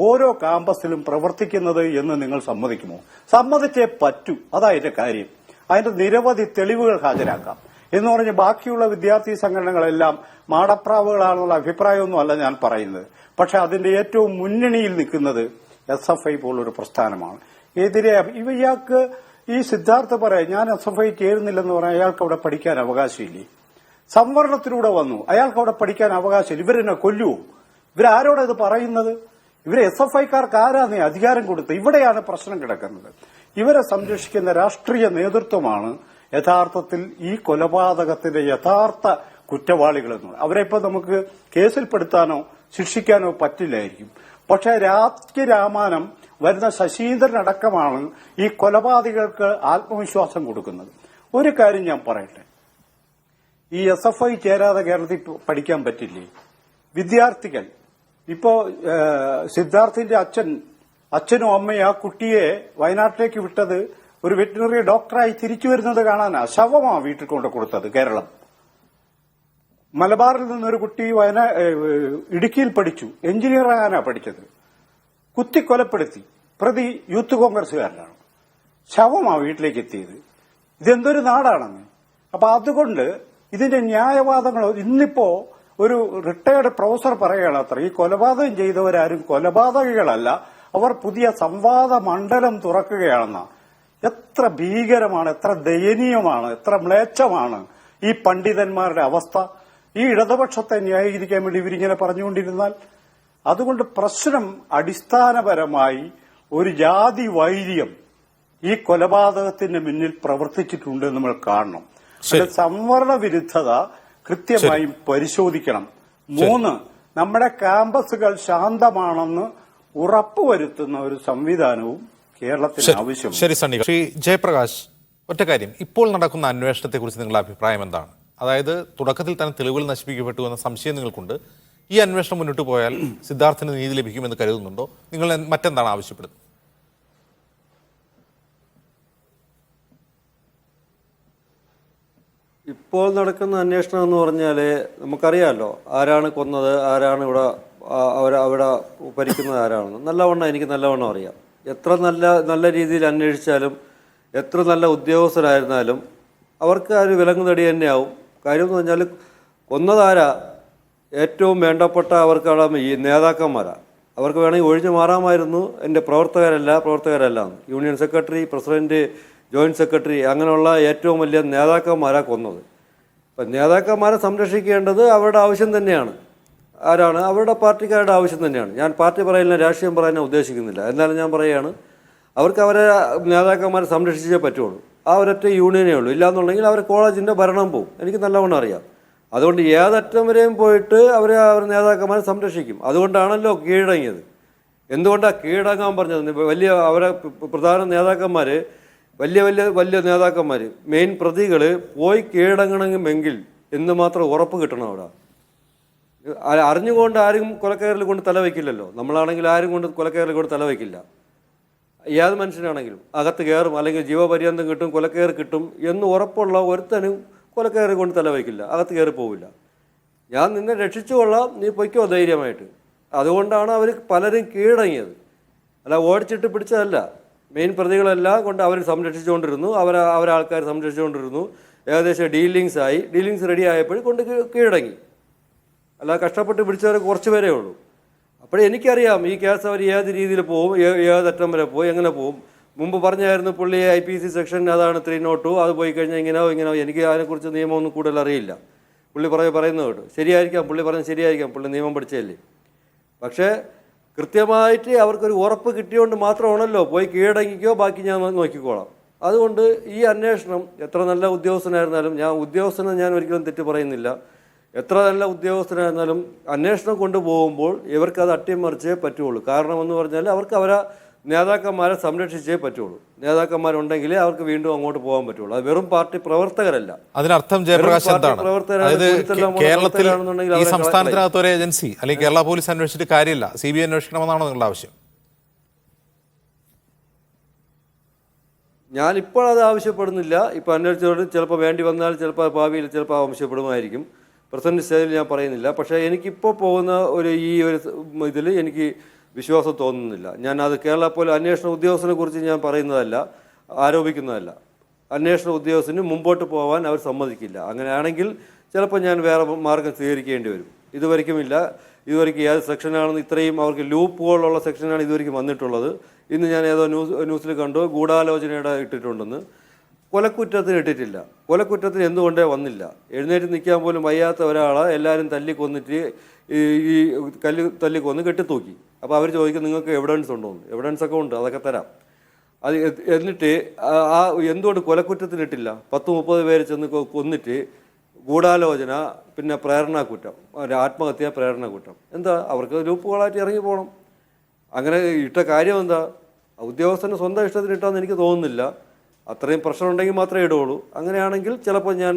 ഓരോ ക്യാമ്പസിലും പ്രവർത്തിക്കുന്നത് എന്ന് നിങ്ങൾ സമ്മതിക്കുമോ? സമ്മതിച്ചേ പറ്റൂ. അതായത് കാര്യം. അതിന്റെ നിരവധി തെളിവുകൾ ഹാജരാക്കാം എന്ന് പറഞ്ഞ് ബാക്കിയുള്ള വിദ്യാർത്ഥി സംഘടനകളെല്ലാം മാടപ്രാവുകളാണെന്നുള്ള അഭിപ്രായമൊന്നുമല്ല ഞാൻ പറയുന്നത്. പക്ഷെ അതിന്റെ ഏറ്റവും മുന്നണിയിൽ നിൽക്കുന്നത് SFI പോലൊരു പ്രസ്ഥാനമാണ്. എതിരെ ഇയാൾക്ക് ഈ സിദ്ധാർത്ഥ പറയാം, ഞാൻ SFI ചേരുന്നില്ലെന്ന് പറഞ്ഞാൽ അയാൾക്ക് അവിടെ പഠിക്കാൻ അവകാശമില്ലേ? സംവരണത്തിലൂടെ വന്നു. അയാൾക്ക് അവിടെ പഠിക്കാൻ അവകാശം. ഇവരെന്നെ കൊല്ലുവോ? ഇവരാരോടാ ഇത് പറയുന്നത്? ഇവര് SFIക്കാർക്ക് ആരാന്ന് അധികാരം കൊടുത്ത്? ഇവിടെയാണ് പ്രശ്നം കിടക്കുന്നത്. ഇവരെ സംരക്ഷിക്കുന്ന രാഷ്ട്രീയ നേതൃത്വമാണ് യഥാർത്ഥത്തിൽ ഈ കൊലപാതകത്തിന്റെ യഥാർത്ഥ കുറ്റവാളികളെന്ന്. അവരെ ഇപ്പൊ നമുക്ക് കേസിൽപ്പെടുത്താനോ ശിക്ഷിക്കാനോ പറ്റില്ലായിരിക്കും. പക്ഷെ രാമാനം വരുന്ന ശശീന്ദ്രൻ അടക്കമാണ് ഈ കൊലപാതകർക്ക് ആത്മവിശ്വാസം കൊടുക്കുന്നത്. ഒരു കാര്യം ഞാൻ പറയട്ടെ, ഈ SFI ചേരാതെ കേരളത്തിൽ പഠിക്കാൻ പറ്റില്ലേ? വിദ്യാർത്ഥികൾ ഇപ്പോ സിദ്ധാർത്ഥിന്റെ അച്ഛനും അമ്മയും ആ കുട്ടിയെ വയനാട്ടിലേക്ക് വിട്ടത് ഒരു വെറ്റിനറി ഡോക്ടറായി തിരിച്ചു വരുന്നത് കാണാനാ. ശവമാ വീട്ടിൽ കൊണ്ട് കൊടുത്തത് കേരളം. മലബാറിൽ നിന്നൊരു കുട്ടി ഇടുക്കിയിൽ പഠിച്ചു, എഞ്ചിനീയർ ആകാനാ പഠിച്ചത്. കുത്തിക്കൊലപ്പെടുത്തി. പ്രതി യൂത്ത് കോൺഗ്രസുകാരനാണ്. ശവമാ വീട്ടിലേക്ക് എത്തിയത്. ഇതെന്തൊരു നാടാണെന്ന്. അപ്പൊ അതുകൊണ്ട് ഇതിന്റെ ന്യായവാദങ്ങൾ ഇന്നിപ്പോ ഒരു റിട്ടയർഡ് പ്രൊഫസർ പറയുകയാണ് അത്ര, ഈ കൊലപാതകം ചെയ്തവരാരും കൊലപാതകികളല്ല, അവർ പുതിയ സംവാദ മണ്ഡലം തുറക്കുകയാണെന്ന. എത്ര ഭീകരമാണ്, എത്ര ദയനീയമാണ്, എത്ര മ്ലേച്ഛമാണ് ഈ പണ്ഡിതന്മാരുടെ അവസ്ഥ. ഈ ഇടതുപക്ഷത്തെ ന്യായീകരിക്കാൻ വേണ്ടി ഇവരിങ്ങനെ പറഞ്ഞുകൊണ്ടിരുന്നാൽ. അതുകൊണ്ട് പ്രശ്നം അടിസ്ഥാനപരമായി ഒരു ജാതി വൈര്യം ഈ കൊലപാതകത്തിന്റെ മുന്നിൽ പ്രവർത്തിച്ചിട്ടുണ്ട് നമ്മൾ കാണണം. സംവരണ വിരുദ്ധത കൃത്യമായും പരിശോധിക്കണം. 3, നമ്മുടെ ക്യാമ്പസുകൾ ശാന്തമാണെന്ന് ഉറപ്പുവരുത്തുന്ന ഒരു സംവിധാനവും കേരളത്തിന് ആവശ്യമാണ്. ശരി സണ്ണി. ശ്രീ ജയപ്രകാശ്, ഒറ്റ കാര്യം, ഇപ്പോൾ നടക്കുന്ന അന്വേഷണത്തെക്കുറിച്ച് നിങ്ങളുടെ അഭിപ്രായം എന്താണ്? അതായത് തുടക്കത്തിൽ തന്നെ തെളിവുകൾ നശിപ്പിക്കപ്പെട്ടു എന്ന സംശയം നിങ്ങൾക്കുണ്ട്. ഈ അന്വേഷണം മുന്നോട്ട് പോയാൽ സിദ്ധാർത്ഥന് നീതി ലഭിക്കുമെന്ന് കരുതുന്നുണ്ടോ? നിങ്ങൾ മറ്റെന്താണ് ആവശ്യപ്പെടുന്നത്? ഇപ്പോൾ നടക്കുന്ന അന്വേഷണം എന്ന് പറഞ്ഞാൽ നമുക്കറിയാമല്ലോ ആരാണ് കൊന്നത്, ആരാണ് അവിടെ ഭരിക്കുന്നത് ആരാണെന്ന് നല്ലവണ്ണം എനിക്ക് നല്ലവണ്ണം അറിയാം. എത്ര നല്ല രീതിയിൽ അന്വേഷിച്ചാലും എത്ര നല്ല ഉദ്യോഗസ്ഥരായിരുന്നാലും അവർക്ക് ആ ഒരു വിലങ്ങ് തടി തന്നെയാവും. കാര്യം എന്ന് പറഞ്ഞാൽ കൊന്നതാരാ? ഏറ്റവും വേണ്ടപ്പെട്ട അവർക്കാണ് ഈ നേതാക്കന്മാരാണ്. അവർക്ക് വേണമെങ്കിൽ ഒഴിഞ്ഞു മാറാമായിരുന്നു. എൻ്റെ പ്രവർത്തകരല്ല union secretary, president, joint secretary, അങ്ങനെയുള്ള ഏറ്റവും വലിയ നേതാക്കന്മാരാണ് കൊന്നത്. അപ്പം നേതാക്കന്മാരെ സംരക്ഷിക്കേണ്ടത് അവരുടെ ആവശ്യം തന്നെയാണ്. ആരാണ്? അവരുടെ പാർട്ടിക്കാരുടെ ആവശ്യം തന്നെയാണ്. ഞാൻ പാർട്ടി പറയില്ല, രാഷ്ട്രീയം പറയാൻ ഉദ്ദേശിക്കുന്നില്ല. എന്നാലും ഞാൻ പറയുകയാണ്, അവർക്ക് അവരെ നേതാക്കന്മാരെ സംരക്ഷിച്ചേ പറ്റുള്ളൂ. ആ ഒരൊറ്റ യൂണിയനേ ഉള്ളൂ. ഇല്ലാന്നുണ്ടെങ്കിൽ അവർ കോളേജിൻ്റെ ഭരണം പോകും. എനിക്ക് നല്ലവണ്ണം അറിയാം. അതുകൊണ്ട് ഏതറ്റം വരെയും പോയിട്ട് അവർ നേതാക്കന്മാരെ സംരക്ഷിക്കും. അതുകൊണ്ടാണല്ലോ കീഴടങ്ങിയത്. എന്തുകൊണ്ടാണ് കീഴടങ്ങാൻ പറഞ്ഞത്? അവരെ പ്രധാന നേതാക്കന്മാർ, വലിയ നേതാക്കന്മാർ, മെയിൻ പ്രതികൾ പോയി കീഴടങ്ങണമെങ്കിൽ എന്തുമാത്രം ഉറപ്പ് കിട്ടണം അവിടെ? അറിഞ്ഞുകൊണ്ട് ആരും കൊലക്കയറിൽ കൊണ്ട് തലവയ്ക്കില്ലല്ലോ. നമ്മളാണെങ്കിൽ ആരും കൊണ്ട് കൊലക്കയറിൽ കൊണ്ട് തലവയ്ക്കില്ല. ഏത് മനുഷ്യനാണെങ്കിലും അകത്ത് കയറും, അല്ലെങ്കിൽ ജീവപര്യന്തം കിട്ടും, കൊലക്കയറി കിട്ടും എന്ന് ഉറപ്പുള്ള ഒരുത്തനും കൊലക്കയറി കൊണ്ട് തലവയ്ക്കില്ല, അകത്ത് കയറി പോവില്ല. ഞാൻ നിന്നെ രക്ഷിച്ചുകൊള്ളാം, നീ പൊയ്ക്കോ ധൈര്യമായിട്ട്. അതുകൊണ്ടാണ് അവർ പലരും കീഴടങ്ങിയത്. അല്ല ഓടിച്ചിട്ട് പിടിച്ചതല്ല. മെയിൻ പ്രതികളെല്ലാം കൊണ്ട് അവർ സംരക്ഷിച്ചുകൊണ്ടിരുന്നു, അവരാൾക്കാർ സംരക്ഷിച്ചുകൊണ്ടിരുന്നു. ഏകദേശം ഡീലിങ്സ് റെഡി ആയപ്പോഴും കൊണ്ട് കീഴടങ്ങി. അല്ല കഷ്ടപ്പെട്ട് പിടിച്ചവരെ കുറച്ച് പേരേ ഉള്ളൂ. അപ്പോൾ എനിക്കറിയാം ഈ കേസ് അവർ ഏത് രീതിയിൽ പോവും, ഏതറ്റം വരെ പോയി, എങ്ങനെ പോവും. മുമ്പ് പറഞ്ഞായിരുന്നു പുള്ളി IPC സെക്ഷൻ അതാണ് 302, അത് പോയി കഴിഞ്ഞാൽ ഇങ്ങനെയോ. എനിക്ക് അതിനെക്കുറിച്ച് നിയമമൊന്നും കൂടുതൽ അറിയില്ല. പുള്ളി പറയുന്നത് കേട്ടു. ശരിയായിരിക്കാം, പുള്ളി പറഞ്ഞത് ശരിയായിരിക്കാം, പുള്ളി നിയമം പഠിച്ചതല്ലേ. പക്ഷേ കൃത്യമായിട്ട് അവർക്കൊരു ഉറപ്പ് കിട്ടിയോണ്ട് മാത്രമാണല്ലോ പോയി കീഴടങ്ങിക്കോ, ബാക്കി ഞാൻ നോക്കിക്കോളാം. അതുകൊണ്ട് ഈ അന്വേഷണം എത്ര നല്ല ഉദ്യോഗസ്ഥനായിരുന്നാലും, ഞാൻ ഒരിക്കലും തെറ്റ് പറയുന്നില്ല, എത്ര നല്ല ഉദ്യോഗസ്ഥനായിരുന്നാലും അന്വേഷണം കൊണ്ടുപോകുമ്പോൾ ഇവർക്കത് അട്ടിമറിച്ചേ പറ്റുള്ളൂ. കാരണം എന്ന് പറഞ്ഞാൽ അവർക്ക് അവരെ നേതാക്കന്മാരെ സംരക്ഷിച്ചേ പറ്റുള്ളൂ. നേതാക്കന്മാരുണ്ടെങ്കിലേ അവർക്ക് വീണ്ടും അങ്ങോട്ട് പോകാൻ പറ്റുള്ളൂ. അത് വെറും പാർട്ടി പ്രവർത്തകരല്ല. അതിനർത്ഥം ജയപ്രകാശ് എന്താണ്? കേരളത്തിൽ ഈ സംസ്ഥാനത്തിനകത്ത് ഒരു ഏജൻസി അല്ലെങ്കിൽ കേരള പോലീസ് അന്വേഷിച്ചിട്ട് കാര്യമില്ല, CBI അന്വേഷിക്കണമെന്നാണോ നിങ്ങളുടെ ആവശ്യം? ഞാനിപ്പോൾ അത് ആവശ്യപ്പെടുന്നില്ല. ഇപ്പോൾ അന്വേഷിച്ചോട് ചിലപ്പോൾ വേണ്ടി വന്നാൽ ചിലപ്പോൾ ഭാവിയിൽ ചിലപ്പോൾ ആവശ്യപ്പെടുമായിരിക്കും. പ്രസന്റ് സ്റ്റേജിൽ ഞാൻ പറയുന്നില്ല. പക്ഷേ എനിക്കിപ്പോൾ പോകുന്ന ഈ ഒരു ഇതിൽ എനിക്ക് വിശ്വാസം തോന്നുന്നില്ല. ഞാൻ അത് കേരള പോലെ അന്വേഷണ ഉദ്യോഗസ്ഥനെ കുറിച്ച് ഞാൻ പറയുന്നതല്ല, ആരോപിക്കുന്നതല്ല. അന്വേഷണ ഉദ്യോഗസ്ഥന് മുമ്പോട്ട് പോകാൻ അവർ സമ്മതിക്കില്ല. അങ്ങനെയാണെങ്കിൽ ചിലപ്പോൾ ഞാൻ വേറെ മാർഗം സ്വീകരിക്കേണ്ടി വരും. ഇതുവരെയ്ക്കും ഏത് സെക്ഷനാണെന്ന് ഇത്രയും അവർക്ക് ലൂപ്പുകളുള്ള സെക്ഷനാണ് ഇതുവരെയ്ക്കും വന്നിട്ടുള്ളത്. ഇന്ന് ഞാൻ ഏതോ ന്യൂസിൽ കണ്ടു ഗൂഢാലോചനയുടെ ഇട്ടിട്ടുണ്ടെന്ന്. കൊലക്കുറ്റത്തിന് ഇട്ടിട്ടില്ല. കൊലക്കുറ്റത്തിന് എന്തുകൊണ്ടേ വന്നില്ല? എഴുന്നേറ്റ് നിൽക്കാൻ പോലും വയ്യാത്ത ഒരാളെ എല്ലാവരും തല്ലിക്കൊന്നിട്ട് ഈ തല്ലിക്കൊന്ന് കെട്ടിത്തൂക്കി. അപ്പോൾ അവർ ചോദിക്കും നിങ്ങൾക്ക് എവിഡൻസ് ഉണ്ടോ എന്ന്. എവിഡൻസ് ഒക്കെ ഉണ്ട്, അതൊക്കെ തരാം. അത് എന്നിട്ട് എന്തുകൊണ്ട് കൊലക്കുറ്റത്തിനിട്ടില്ല? 10-30 പേര് ചെന്ന് കൊന്നിട്ട് ഗൂഢാലോചന, പിന്നെ പ്രേരണാക്കുറ്റം, ആത്മഹത്യ, പ്രേരണാക്കുറ്റം. എന്താ അവർക്ക് ലൂപ്പുകളായിട്ട് ഇറങ്ങി പോകണം. അങ്ങനെ ഇട്ട കാര്യം എന്താ? ഉദ്യോഗസ്ഥന് സ്വന്തം ഇഷ്ടത്തിന് ഇട്ടാന്ന് എനിക്ക് തോന്നുന്നില്ല. അത്രയും പ്രശ്നം ഉണ്ടെങ്കിൽ മാത്രമേ ഇടുകയുള്ളൂ. അങ്ങനെയാണെങ്കിൽ ചിലപ്പോൾ ഞാൻ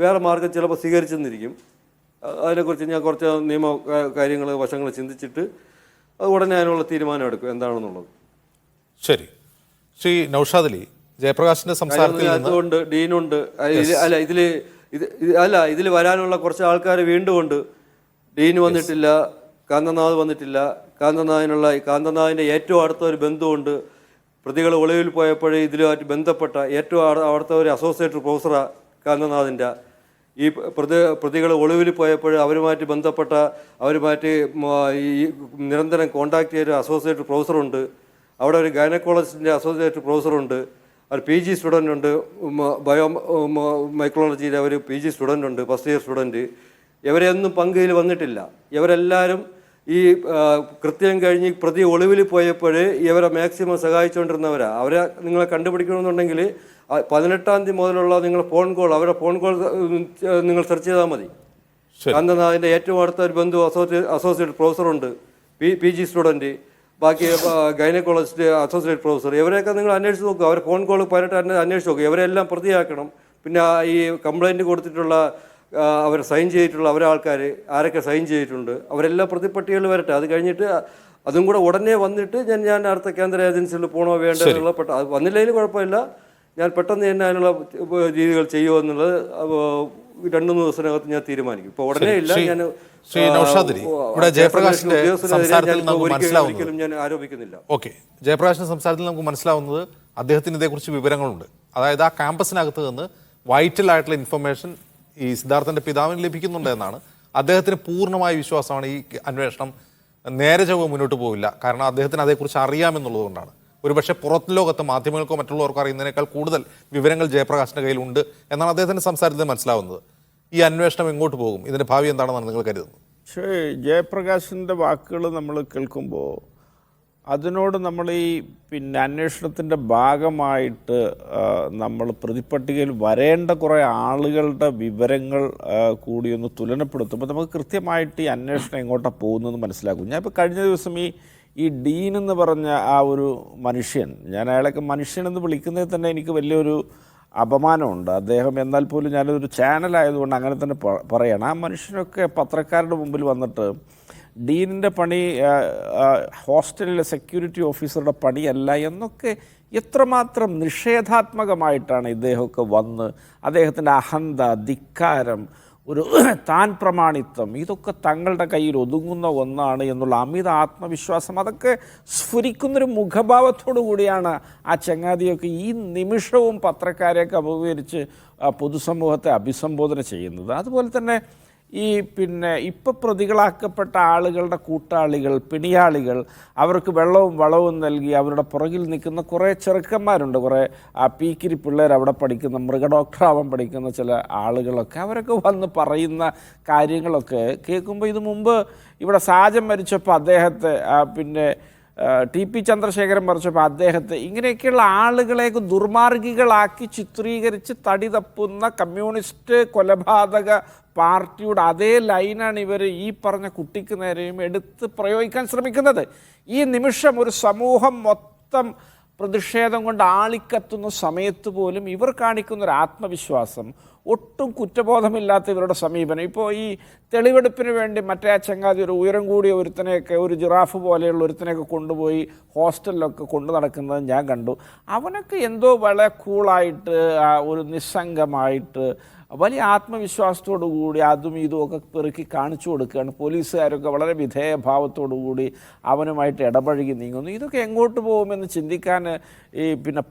വേറെ മാർഗം ചിലപ്പോൾ സ്വീകരിച്ചെന്നിരിക്കും. അതിനെക്കുറിച്ച് ഞാൻ കുറച്ച് നിയമ കാര്യങ്ങൾ, വശങ്ങൾ ചിന്തിച്ചിട്ട് അത് ഉടനെ അതിനുള്ള തീരുമാനം എടുക്കും എന്താണെന്നുള്ളത്. ശരി. ശ്രീ നൗഷാദ് അലി, ജയപ്രകാശിന്റെ സംസാരത്തിൽ അതുകൊണ്ട് ഡീനുണ്ട്. ഇതിൽ വരാനുള്ള കുറച്ച് ആൾക്കാർ വീണ്ടും ഉണ്ട്. ഡീൻ വന്നിട്ടില്ല, കാന്തനാഥ് വന്നിട്ടില്ല. കാന്തനാഥിൻ്റെ ഏറ്റവും അടുത്ത ഒരു ബന്ധുവുണ്ട്. പ്രതികൾ ഒളിവിൽ പോയപ്പോഴേ ഇതിലുമായിട്ട് ബന്ധപ്പെട്ട ഏറ്റവും അവിടുത്തെ ഒരു അസോസിയേറ്റ് പ്രൊഫസറാണ് കാന്തനാഥിൻ്റെ. ഈ പ്രതികൾ ഒളിവിൽ പോയപ്പോൾ അവരുമായിട്ട് ബന്ധപ്പെട്ട, അവരുമായിട്ട് ഈ നിരന്തരം കോണ്ടാക്ട് ചെയ്ത അസോസിയേറ്റ് പ്രൊഫസറുണ്ട്. അവിടെ ഒരു ഗൈനക്കോളജിസ്റ്റിൻ്റെ അസോസിയേറ്റ് പ്രൊഫസറുണ്ട്. ഒരു PG സ്റ്റുഡൻ്റ് ഉണ്ട്. ബയോ മൈക്രോളജിയിലെ ഒരു PG സ്റ്റുഡൻ്റ് ഉണ്ട്, ഫസ്റ്റ് ഇയർ സ്റ്റുഡൻറ്റ്. ഇവരെയൊന്നും പങ്കിൽ വന്നിട്ടില്ല. ഇവരെല്ലാവരും ഈ കൃത്യം കഴിഞ്ഞ് പ്രതി ഒളിവിൽ പോയപ്പോൾ ഇവരെ മാക്സിമം സഹായിച്ചുകൊണ്ടിരുന്നവരാണ്. അവരെ നിങ്ങളെ കണ്ടുപിടിക്കണമെന്നുണ്ടെങ്കിൽ 18-ാം തീയതി മുതലുള്ള നിങ്ങളുടെ ഫോൺ കോൾ, അവരുടെ ഫോൺ കോൾ നിങ്ങൾ സെർച്ച് ചെയ്താൽ മതി. കാന്തനാഥിൻ്റെ ഏറ്റവും അടുത്ത ഒരു ബന്ധു അസോസിയേറ്റ് പ്രൊഫസറുണ്ട്, PG സ്റ്റുഡൻറ്റ്, ബാക്കി ഗൈനക്കോളജിസ്റ്റ് അസോസിയേറ്റ് പ്രൊഫസർ. ഇവരെയൊക്കെ നിങ്ങൾ അന്വേഷിച്ച് നോക്കുക. അവർ ഫോൺ കോൾ പലയിട്ട് അന്വേഷിച്ച് നോക്കുക. ഇവരെല്ലാം പ്രതിയാക്കണം. പിന്നെ ഈ കംപ്ലൈൻറ്റ് കൊടുത്തിട്ടുള്ള, അവർ സൈൻ ചെയ്തിട്ടുള്ള ആൾക്കാർ ആരൊക്കെ സൈൻ ചെയ്തിട്ടുണ്ട് അവരെല്ലാം പ്രതിപ്പട്ടികയിൽ വരട്ടെ. അത് കഴിഞ്ഞിട്ട് അതും കൂടെ ഉടനെ വന്നിട്ട് ഞാൻ അടുത്ത കേന്ദ്ര ഏജൻസിയിൽ പോകണോ വേണ്ടതെന്നുള്ള അത് വന്നില്ലെങ്കിൽ കുഴപ്പമില്ല. ഞാൻ പെട്ടെന്ന് തന്നെ അതിനുള്ള രീതികൾ ചെയ്യുമോ എന്നുള്ളത് 2-3 ദിവസത്തിനകത്ത് ഞാൻ തീരുമാനിക്കും. ഇപ്പോൾ ഉടനെ ഇല്ല. ഞാൻ ശ്രീ നൗഷാദ് അലി, ഇവിടെ ജയപ്രകാശിന്റെ സംസാരത്തിൽ നമുക്ക് മനസ്സിലാവുന്നത്, ഞാൻ ആരോപിക്കുന്നില്ല. ഓക്കെ, ജയപ്രകാശിന്റെ സംസാരത്തിൽ നമുക്ക് മനസ്സിലാവുന്നത് അദ്ദേഹത്തിന് ഇതേക്കുറിച്ച് വിവരങ്ങളുണ്ട്. അതായത് ആ ക്യാമ്പസിനകത്ത് നിന്ന് വൈറ്റൽ ആയിട്ടുള്ള ഇൻഫർമേഷൻ ഈ സിദ്ധാർത്ഥന്റെ പിതാവിന് ലഭിക്കുന്നുണ്ട് എന്നാണ്. അദ്ദേഹത്തിന് പൂർണ്ണമായ വിശ്വാസമാണ് ഈ അന്വേഷണം നേരെ ചൊവ്വെ മുന്നോട്ട് പോവില്ല. കാരണം അദ്ദേഹത്തിന് അതേക്കുറിച്ച് അറിയാമെന്നുള്ളത് കൊണ്ടാണ്. ഒരുപക്ഷെ പുറത്ത് ലോകത്ത് മാധ്യമങ്ങൾക്കോ മറ്റുള്ളവർക്കോ അറിയുന്നതിനേക്കാൾ കൂടുതൽ വിവരങ്ങൾ ജയപ്രകാശിന്റെ കയ്യിലുണ്ട് എന്നാണ് അദ്ദേഹത്തിന്റെ സംസാരത്തിൽ മനസ്സിലാവുന്നത്. ഈ അന്വേഷണം എങ്ങോട്ട് പോകും, ഇതിന്റെ ഭാവി എന്താണെന്നാണ് നിങ്ങൾ കരുതുന്നത്? പക്ഷേ ജയപ്രകാശിൻ്റെ വാക്കുകൾ നമ്മൾ കേൾക്കുമ്പോൾ അതിനോട് നമ്മൾ ഈ അന്വേഷണത്തിൻ്റെ ഭാഗമായിട്ട് നമ്മൾ പ്രതിപ്പട്ടികയിൽ വരേണ്ട കുറേ ആളുകളുടെ വിവരങ്ങൾ കൂടി ഒന്ന് തുലനപ്പെടുത്തുമ്പോൾ നമുക്ക് കൃത്യമായിട്ട് ഈ അന്വേഷണം എങ്ങോട്ടാണ് പോകുന്നതെന്ന് മനസ്സിലാക്കും. ഞാൻ ഇപ്പോൾ കഴിഞ്ഞ ദിവസം ഈ ഡീൻ എന്ന് പറഞ്ഞ ആ ഒരു മനുഷ്യൻ, ഞാൻ അയാളൊക്കെ മനുഷ്യനെന്ന് വിളിക്കുന്നതിൽ തന്നെ എനിക്ക് വലിയൊരു അപമാനമുണ്ട്. അദ്ദേഹം എന്നാൽ പോലും ഞാനൊരു ചാനലായതുകൊണ്ട് അങ്ങനെ തന്നെ പറയണം. ആ മനുഷ്യനൊക്കെ പത്രക്കാരുടെ മുമ്പിൽ വന്നിട്ട് ഡീനിൻ്റെ പണി ഹോസ്റ്റലിലെ സെക്യൂരിറ്റി ഓഫീസറുടെ പണിയല്ല എന്നൊക്കെ എത്രമാത്രം നിഷേധാത്മകമായിട്ടാണ് ഇദ്ദേഹമൊക്കെ വന്ന് അദ്ദേഹത്തിൻ്റെ അഹന്ത, ധിക്കാരം, ഒരു താൻ പ്രമാണിത്വം, ഇതൊക്കെ തങ്ങളുടെ കയ്യിൽ ഒതുങ്ങുന്ന ഒന്നാണ് എന്നുള്ള അമിത ആത്മവിശ്വാസം, അതൊക്കെ സ്ഫുരിക്കുന്നൊരു മുഖഭാവത്തോടു കൂടിയാണ് ആ ചങ്ങാതിയൊക്കെ ഈ നിമിഷവും പത്രക്കാരെയൊക്കെ അഭിമുഖീകരിച്ച് പൊതുസമൂഹത്തെ അഭിസംബോധന ചെയ്യുന്നത്. അതുപോലെ തന്നെ ഈ ഇപ്പോൾ പ്രതികളാക്കപ്പെട്ട ആളുകളുടെ കൂട്ടാളികൾ, പിണിയാളികൾ, അവർക്ക് വെള്ളവും വളവും നൽകി അവരുടെ പുറകിൽ നിൽക്കുന്ന കുറേ ചെറുക്കന്മാരുണ്ട്, കുറേ പീക്കിരി പിള്ളേർ അവിടെ പഠിക്കുന്ന, മൃഗഡോക്ടറാവാൻ പഠിക്കുന്ന ചില ആളുകളൊക്കെ, അവരൊക്കെ വന്ന് പറയുന്ന കാര്യങ്ങളൊക്കെ കേൾക്കുമ്പോൾ ഇത് മുമ്പ് ഇവിടെ സാജൻ മരിച്ചപ്പോൾ അദ്ദേഹത്തെ, TP ചന്ദ്രശേഖരൻ മരിച്ചപ്പോൾ അദ്ദേഹത്തെ, ഇങ്ങനെയൊക്കെയുള്ള ആളുകളെയൊക്കെ ദുർമാർഗികളാക്കി ചിത്രീകരിച്ച് തടി തപ്പുന്ന കമ്മ്യൂണിസ്റ്റ് കൊലപാതക പാർട്ടിയുടെ അതേ ലൈനാണ് ഇവർ ഈ പറഞ്ഞ കുട്ടിക്ക് നേരെയും എടുത്ത് പ്രയോഗിക്കാൻ ശ്രമിക്കുന്നത്. ഈ നിമിഷം ഒരു സമൂഹം മൊത്തം പ്രതിഷേധം കൊണ്ട് ആളിക്കത്തുന്ന സമയത്ത് പോലും ഇവർ കാണിക്കുന്നൊരു ആത്മവിശ്വാസം, ഒട്ടും കുറ്റബോധമില്ലാത്ത ഇവരുടെ സമീപനം. ഇപ്പോൾ ഈ തെളിവെടുപ്പിന് വേണ്ടി മറ്റേ ചങ്ങാതി ഒരു ഉയരം കൂടിയ ഒരുത്തനെയൊക്കെ, ഒരു ജിറാഫ് പോലെയുള്ള ഒരുത്തനെയൊക്കെ കൊണ്ടുപോയി ഹോസ്റ്റലിലൊക്കെ കൊണ്ടു നടക്കുന്നത് ഞാൻ കണ്ടു. അവനൊക്കെ എന്തോ വളരെ കൂളായിട്ട്, ഒരു നിസ്സംഗമായിട്ട്, വലിയ ആത്മവിശ്വാസത്തോടു കൂടി അതും ഇതും ഒക്കെ പെറുക്കി കാണിച്ചു കൊടുക്കുകയാണ്. പോലീസുകാരൊക്കെ വളരെ വിധേയഭാവത്തോടു കൂടി അവനുമായിട്ട് ഇടപഴകി നീങ്ങുന്നു. ഇതൊക്കെ എങ്ങോട്ട് പോകുമെന്ന് ചിന്തിക്കാൻ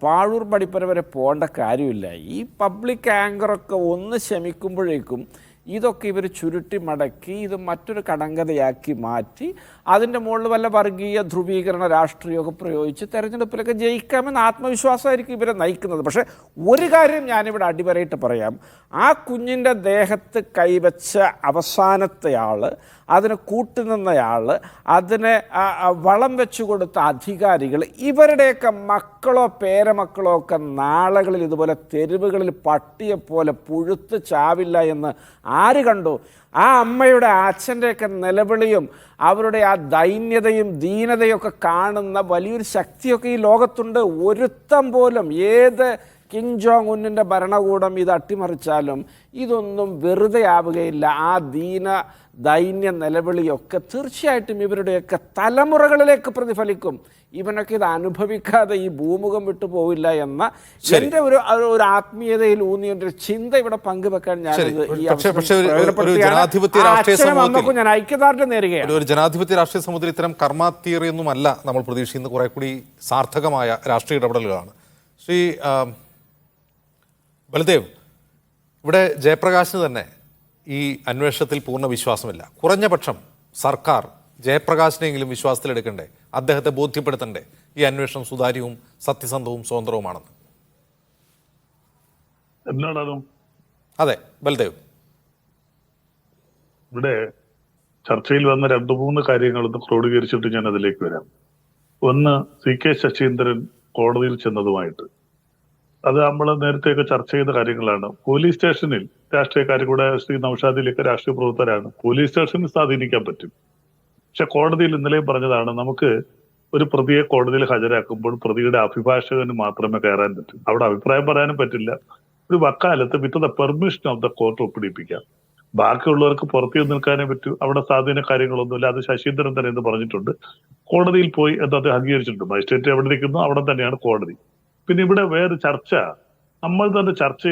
പാഴൂർ പടിപ്പര വരെ പോകേണ്ട കാര്യമില്ല. ഈ പബ്ലിക് ആങ്കറൊക്കെ ഒന്ന് ശമിക്കുമ്പോഴേക്കും ഇതൊക്കെ ഇവർ ചുരുട്ടി മടക്കി ഇത് മറ്റൊരു കടങ്കഥയാക്കി മാറ്റി അതിൻ്റെ മുകളിൽ വല്ല വർഗീയ ധ്രുവീകരണ രാഷ്ട്രീയമൊക്കെ പ്രയോഗിച്ച് തെരഞ്ഞെടുപ്പിലൊക്കെ ജയിക്കാമെന്ന് ആത്മവിശ്വാസമായിരിക്കും ഇവരെ നയിക്കുന്നത്. പക്ഷേ ഒരു കാര്യം ഞാനിവിടെ അടിവരയിട്ട് പറയാം, ആ കുഞ്ഞിൻ്റെ ദേഹത്ത് കൈവച്ച അവസാനത്തെ ആൾ, അതിന് കൂട്ടുനിന്നയാൾ, അതിന് വളം വെച്ചു കൊടുത്ത അധികാരികൾ, ഇവരുടെയൊക്കെ മക്കളോ പേരമക്കളോ ഒക്കെ നാളുകളിൽ ഇതുപോലെ തെരുവുകളിൽ പട്ടിയെപ്പോലെ പുഴുത്ത് ചാവില്ല എന്ന് ആര് കണ്ടു? ആ അമ്മയുടെ അച്ഛൻ്റെയൊക്കെ നിലവിളിയും അവരുടെ ആ ദൈന്യതയും ദീനതയും ഒക്കെ കാണുന്ന വലിയൊരു ശക്തിയൊക്കെ ഈ ലോകത്തുണ്ട്. ഒരുത്തം പോലും ഏത് കിം ജോങ് ഉന്നിൻ്റെ ഭരണകൂടം ഇത് അട്ടിമറിച്ചാലും ഇതൊന്നും വെറുതെ ആവുകയില്ല. ആ ദൈന്യ നിലവിളിയൊക്കെ തീർച്ചയായിട്ടും ഇവരുടെയൊക്കെ തലമുറകളിലേക്ക് പ്രതിഫലിക്കും. ഇവനൊക്കെ ഇത് അനുഭവിക്കാതെ ഈ ഭൂമുഖം വിട്ടു പോവില്ല എന്ന എൻ്റെ ഒരു ആത്മീയതയിൽ ഊന്നിയ ഒരു ചിന്ത ഇവിടെ പങ്കുവെക്കാൻ ഞാൻ ഞാൻ ഐക്യദാർഢ്യം നേരുകയാണ്. ഒരു ജനാധിപത്യ രാഷ്ട്രീയ സമൂഹത്തിൽ ഇത്തരം കർമ്മ തിയറിയൊന്നുമല്ല നമ്മൾ പ്രതീക്ഷിക്കുന്നത്, കുറെ കൂടി സാർത്ഥകമായ രാഷ്ട്രീയ ഇടപെടലുകളാണ്. ശ്രീ ബൽദേവ്, ഇവിടെ ജയപ്രകാശിന് തന്നെ ഈ അന്വേഷണത്തിൽ പൂർണ്ണ വിശ്വാസമില്ല. കുറഞ്ഞ പക്ഷം സർക്കാർ ജയപ്രകാശിനെങ്കിലും വിശ്വാസത്തിലെടുക്കണ്ടേ? അദ്ദേഹത്തെ ബോധ്യപ്പെടുത്തണ്ടേ ഈ അന്വേഷണം സുതാര്യവും സത്യസന്ധവും സ്വതന്ത്രവുമാണെന്ന്? അതെ ബൽദേവ്, ഇവിടെ ചർച്ചയിൽ വന്ന 2-3 കാര്യങ്ങളൊന്ന് ക്രോഡീകരിച്ചിട്ട് ഞാൻ അതിലേക്ക് വരാം. ഒന്ന്, CK ശശീന്ദ്രൻ കോടതിയിൽ ചെന്നതുമായിട്ട്, അത് നമ്മൾ നേരത്തെയൊക്കെ ചർച്ച ചെയ്ത കാര്യങ്ങളാണ്. പോലീസ് സ്റ്റേഷനിൽ രാഷ്ട്രീയക്കാർ കൂടെ ശ്രീ നൗഷാദിലേക്ക് രാഷ്ട്രീയ പ്രവർത്തകരാണ്, പോലീസ് സ്റ്റേഷനിൽ സ്വാധീനിക്കാൻ പറ്റും. പക്ഷെ കോടതിയിൽ ഇന്നലെയും പറഞ്ഞതാണ്, നമുക്ക് ഒരു പ്രതിയെ കോടതിയിൽ ഹാജരാക്കുമ്പോൾ പ്രതിയുടെ അഭിഭാഷകന് മാത്രമേ കയറാൻ പറ്റൂ. അവിടെ അഭിപ്രായം പറയാനും പറ്റില്ല. ഒരു വക്കാലത്ത് with the permission of the court ഒപ്പിടിപ്പിക്കാം. ബാക്കിയുള്ളവർക്ക് പുറത്തു നിൽക്കാനേ പറ്റൂ. അവിടെ സ്വാധീന കാര്യങ്ങളൊന്നുമില്ല. അത് ശശീന്ദ്രൻ തന്നെ എന്ന് പറഞ്ഞിട്ടുണ്ട്. കോടതിയിൽ പോയി എന്ന് അദ്ദേഹം അംഗീകരിച്ചിട്ടുണ്ട്. മജിസ്ട്രേറ്റ് എവിടെ ഇരിക്കുന്നു അവിടെ തന്നെയാണ് കോടതി. പിന്നെ ഇവിടെ വേറെ ചർച്ച, നമ്മൾ തന്നെ ചർച്ച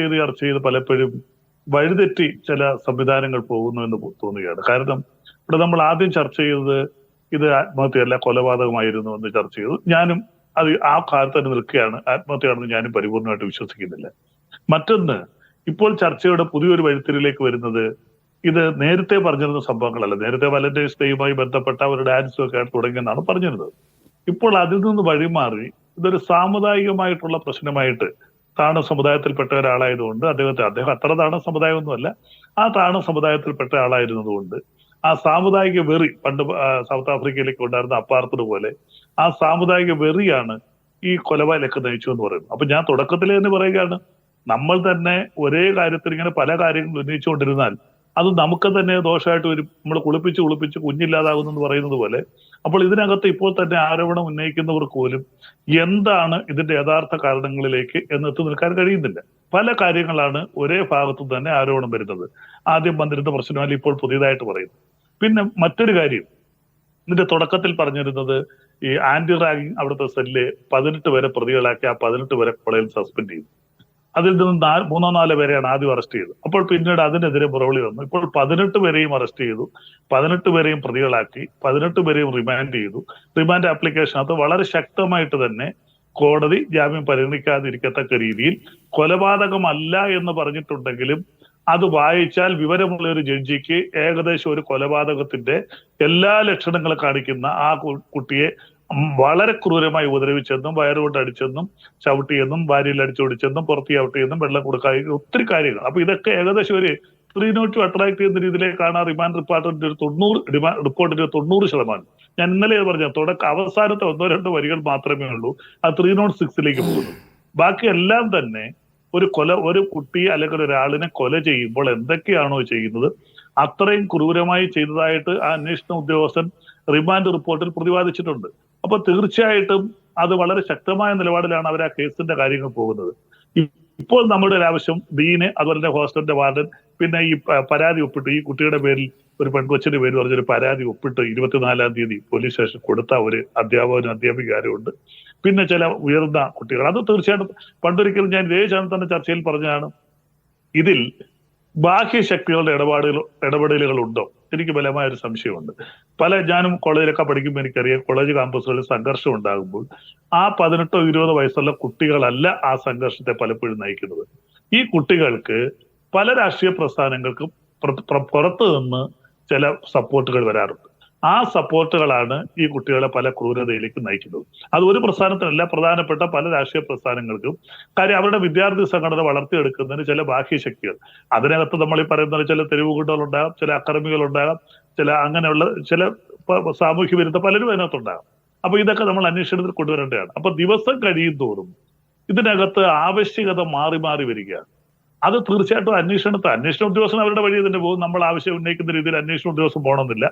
ചെയ്ത് പലപ്പോഴും വഴിതെറ്റി ചില സംവിധാനങ്ങൾ പോകുന്നു എന്ന് തോന്നുകയാണ്. കാരണം ഇവിടെ നമ്മൾ ആദ്യം ചർച്ച ചെയ്തത് ഇത് ആത്മഹത്യയല്ല കൊലപാതകമായിരുന്നു എന്ന് ചർച്ച ചെയ്തു. ഞാനും അത് ആ കാലത്ത് തന്നെ നിൽക്കുകയാണ്. ആത്മഹത്യയാണെന്ന് ഞാനും പരിപൂർണമായിട്ട് വിശ്വസിക്കുന്നില്ല. മറ്റൊന്ന്, ഇപ്പോൾ ചർച്ചയുടെ പുതിയൊരു വഴിത്തിരിലേക്ക് വരുന്നത് ഇത് നേരത്തെ പറഞ്ഞിരുന്ന സംഭവങ്ങളല്ല. നേരത്തെ വാലന്റൈൻസ് ഡേയുമായി ബന്ധപ്പെട്ട ഒരു ഡാൻസും ഒക്കെ തുടങ്ങിയെന്നാണ് പറഞ്ഞിരുന്നത്. ഇപ്പോൾ അതിൽ നിന്ന് വഴിമാറി ഇതൊരു സാമുദായികമായിട്ടുള്ള പ്രശ്നമായിട്ട്, താണ സമുദായത്തിൽപ്പെട്ട ഒരാളായതുകൊണ്ട് അദ്ദേഹം അത്ര താണ സമുദായമൊന്നുമല്ല, ആ താണ സമുദായത്തിൽപ്പെട്ട ആളായിരുന്നതുകൊണ്ട് ആ സാമുദായിക വെറി, പണ്ട് സൗത്ത് ആഫ്രിക്കയിലേക്ക് ഉണ്ടായിരുന്ന അപ്പാർത്തഡ് പോലെ ആ സാമുദായിക വെറിയാണ് ഈ കൊലപാതകത്തിലേക്ക് നയിച്ചു എന്ന് പറയുന്നത്. അപ്പൊ ഞാൻ തുടക്കത്തിൽ തന്നെ പറയുകയാണ്, നമ്മൾ തന്നെ ഒരേ കാര്യത്തിൽ ഇങ്ങനെ പല കാര്യങ്ങൾ ഉന്നയിച്ചുകൊണ്ടിരുന്നാൽ അത് നമുക്ക് തന്നെ ദോഷമായിട്ട് വരും. നമ്മൾ കുളിപ്പിച്ച് കുഞ്ഞില്ലാതാകുന്നു എന്ന് പറയുന്നത് പോലെ. അപ്പോൾ ഇതിനകത്ത് ഇപ്പോൾ തന്നെ ആരോപണം ഉന്നയിക്കുന്നവർക്ക് പോലും എന്താണ് ഇതിന്റെ യഥാർത്ഥ കാരണങ്ങളിലേക്ക് എന്നെത്തി നിൽക്കാൻ കഴിയുന്നില്ല. പല കാര്യങ്ങളാണ് ഒരേ ഭാഗത്തു തന്നെ ആരോപണം വരുന്നത്. ആദ്യം വന്നിരുന്ന പ്രശ്നമല്ല ഇപ്പോൾ പുതിയതായിട്ട് പറയുന്നത്. പിന്നെ മറ്റൊരു കാര്യം, ഇതിന്റെ തുടക്കത്തിൽ പറഞ്ഞിരുന്നത് ഈ ആന്റി റാഗിങ് അവിടുത്തെ സെല്ല് 18 പേരെ പ്രതികളാക്കി ആ 18 പേരെ കോളേജിൽ സസ്പെൻഡ് ചെയ്തു. അതിൽ നിന്ന് 3-4 പേരെയാണ് ആദ്യം അറസ്റ്റ് ചെയ്തത്. അപ്പോൾ പിന്നീട് അതിനെതിരെ പുറവിളി വന്നു. ഇപ്പോൾ 18 പേരെയും അറസ്റ്റ് ചെയ്തു, 18 പേരെയും പ്രതികളാക്കി, 18 പേരെയും റിമാൻഡ് ചെയ്തു. റിമാൻഡ് ആപ്ലിക്കേഷനകത്ത് വളരെ ശക്തമായിട്ട് തന്നെ കോടതി ജാമ്യം പരിഗണിക്കാതിരിക്കത്തക്ക രീതിയിൽ കൊലപാതകമല്ല എന്ന് പറഞ്ഞിട്ടുണ്ടെങ്കിലും അത് വായിച്ചാൽ വിവരമുള്ള ഒരു ജഡ്ജിക്ക് ഏകദേശം ഒരു കൊലപാതകത്തിന്റെ എല്ലാ ലക്ഷണങ്ങളും കാണിക്കുന്ന ആ കുട്ടിയെ വളരെ ക്രൂരമായി ഉപദ്രവിച്ചെന്നും വയറുകൊണ്ട് അടിച്ചെന്നും ചവിട്ടിയെന്നും ഭാര്യയിൽ അടിച്ചോടിച്ചെന്നും പുറത്ത് ചവിട്ടിയെന്നും വെള്ളം കൊടുക്കാതെ ഒത്തിരി കാര്യങ്ങൾ. അപ്പൊ ഇതൊക്കെ ഏകദേശം ഒരു 3 അട്രാക്ട് ചെയ്യുന്ന രീതിയിലേക്കാണ് ആ റിമാൻഡ് റിപ്പോർട്ടിന്റെ ഒരു 90%. ഞാൻ ഇന്നലെ പറഞ്ഞ അവസാനത്തെ 1-2 വരികൾ മാത്രമേ ഉള്ളൂ ആ 306 പോകുന്നത്. ബാക്കി എല്ലാം തന്നെ ഒരു കുട്ടി അല്ലെങ്കിൽ ഒരാളിനെ കൊല ചെയ്യുമ്പോൾ എന്തൊക്കെയാണോ ചെയ്യുന്നത് അത്രയും ക്രൂരമായി ചെയ്തതായിട്ട് ആ അന്വേഷണ ഉദ്യോഗസ്ഥൻ റിമാൻഡ് റിപ്പോർട്ടിൽ പ്രതിപാദിച്ചിട്ടുണ്ട്. അപ്പൊ തീർച്ചയായിട്ടും അത് വളരെ ശക്തമായ നിലപാടിലാണ് അവർ ആ കേസിന്റെ കാര്യങ്ങൾ പോകുന്നത്. ഇപ്പോൾ നമ്മുടെ ഒരു ആവശ്യം ഡീന്, അതുപോലെ തന്നെ ഹോസ്റ്റലിന്റെ വാർഡൻ, പിന്നെ ഈ പരാതി ഒപ്പിട്ട് ഈ കുട്ടിയുടെ പേരിൽ ഒരു പെൺകൊച്ചിന്റെ പേര് പറഞ്ഞൊരു പരാതി ഒപ്പിട്ട് 24-ാം തീയതി പോലീസ് സ്റ്റേഷൻ കൊടുത്ത ഒരു അധ്യാപകനും അധ്യാപികാരും ഉണ്ട്. പിന്നെ ചില ഉയർന്ന കുട്ടികൾ. അത് തീർച്ചയായിട്ടും പണ്ടൊരിക്കലും ഞാൻ ഇതേ ചാനൽ ചർച്ചയിൽ പറഞ്ഞതാണ്, ഇതിൽ ബാഹ്യശക്തികളുടെ ഇടപെടലുകൾ ഉണ്ടോ? എനിക്ക് ബലമായ ഒരു സംശയമുണ്ട്. ഞാനും കോളേജിലൊക്കെ പഠിക്കുമ്പോൾ എനിക്കറിയാം, കോളേജ് ക്യാമ്പസുകളിൽ സംഘർഷം ഉണ്ടാകുമ്പോൾ ആ 18-20 വയസ്സുള്ള കുട്ടികളല്ല ആ സംഘർഷത്തെ പലപ്പോഴും നയിക്കുന്നത്. ഈ കുട്ടികൾക്ക് പല രാഷ്ട്രീയ പ്രസ്ഥാനങ്ങൾക്കും പുറത്തു നിന്ന് ചില സപ്പോർട്ടുകൾ വരാറുണ്ട്. ആ സപ്പോർട്ടുകളാണ് ഈ കുട്ടികളെ പല ക്രൂരതയിലേക്ക് നയിക്കുന്നത്. അത് ഒരു പ്രസ്ഥാനത്തിനല്ല, പ്രധാനപ്പെട്ട പല രാഷ്ട്രീയ പ്രസ്ഥാനങ്ങൾക്കും. കാര്യം അവരുടെ വിദ്യാർത്ഥി സംഘടന വളർത്തിയെടുക്കുന്നതിന് ചില ബാഹ്യശക്തികൾ, അതിനകത്ത് നമ്മൾ ഈ പറയുന്ന ചില തെരുവുകൂട്ടങ്ങളുണ്ടാകാം, ചില അക്രമികളുണ്ടാകാം, ചില അങ്ങനെയുള്ള ചില സാമൂഹ്യ വിരുദ്ധ പലരും അതിനകത്തുണ്ടാകാം. അപ്പൊ ഇതൊക്കെ നമ്മൾ അന്വേഷണത്തിൽ കൊണ്ടുവരേണ്ടതാണ്. അപ്പൊ ദിവസം കഴിയും തോറും ഇതിനകത്ത് ആവശ്യകത മാറി മാറി വരികയാണ്. അത് തീർച്ചയായിട്ടും അന്വേഷണ ഉദ്യോഗസ്ഥൻ അവരുടെ വഴി തന്നെ പോകും. നമ്മൾ ആവശ്യം ഉന്നയിക്കുന്ന രീതിയിൽ അന്വേഷണ ഉദ്യോഗസ്ഥൻ പോകണമെന്നില്ല.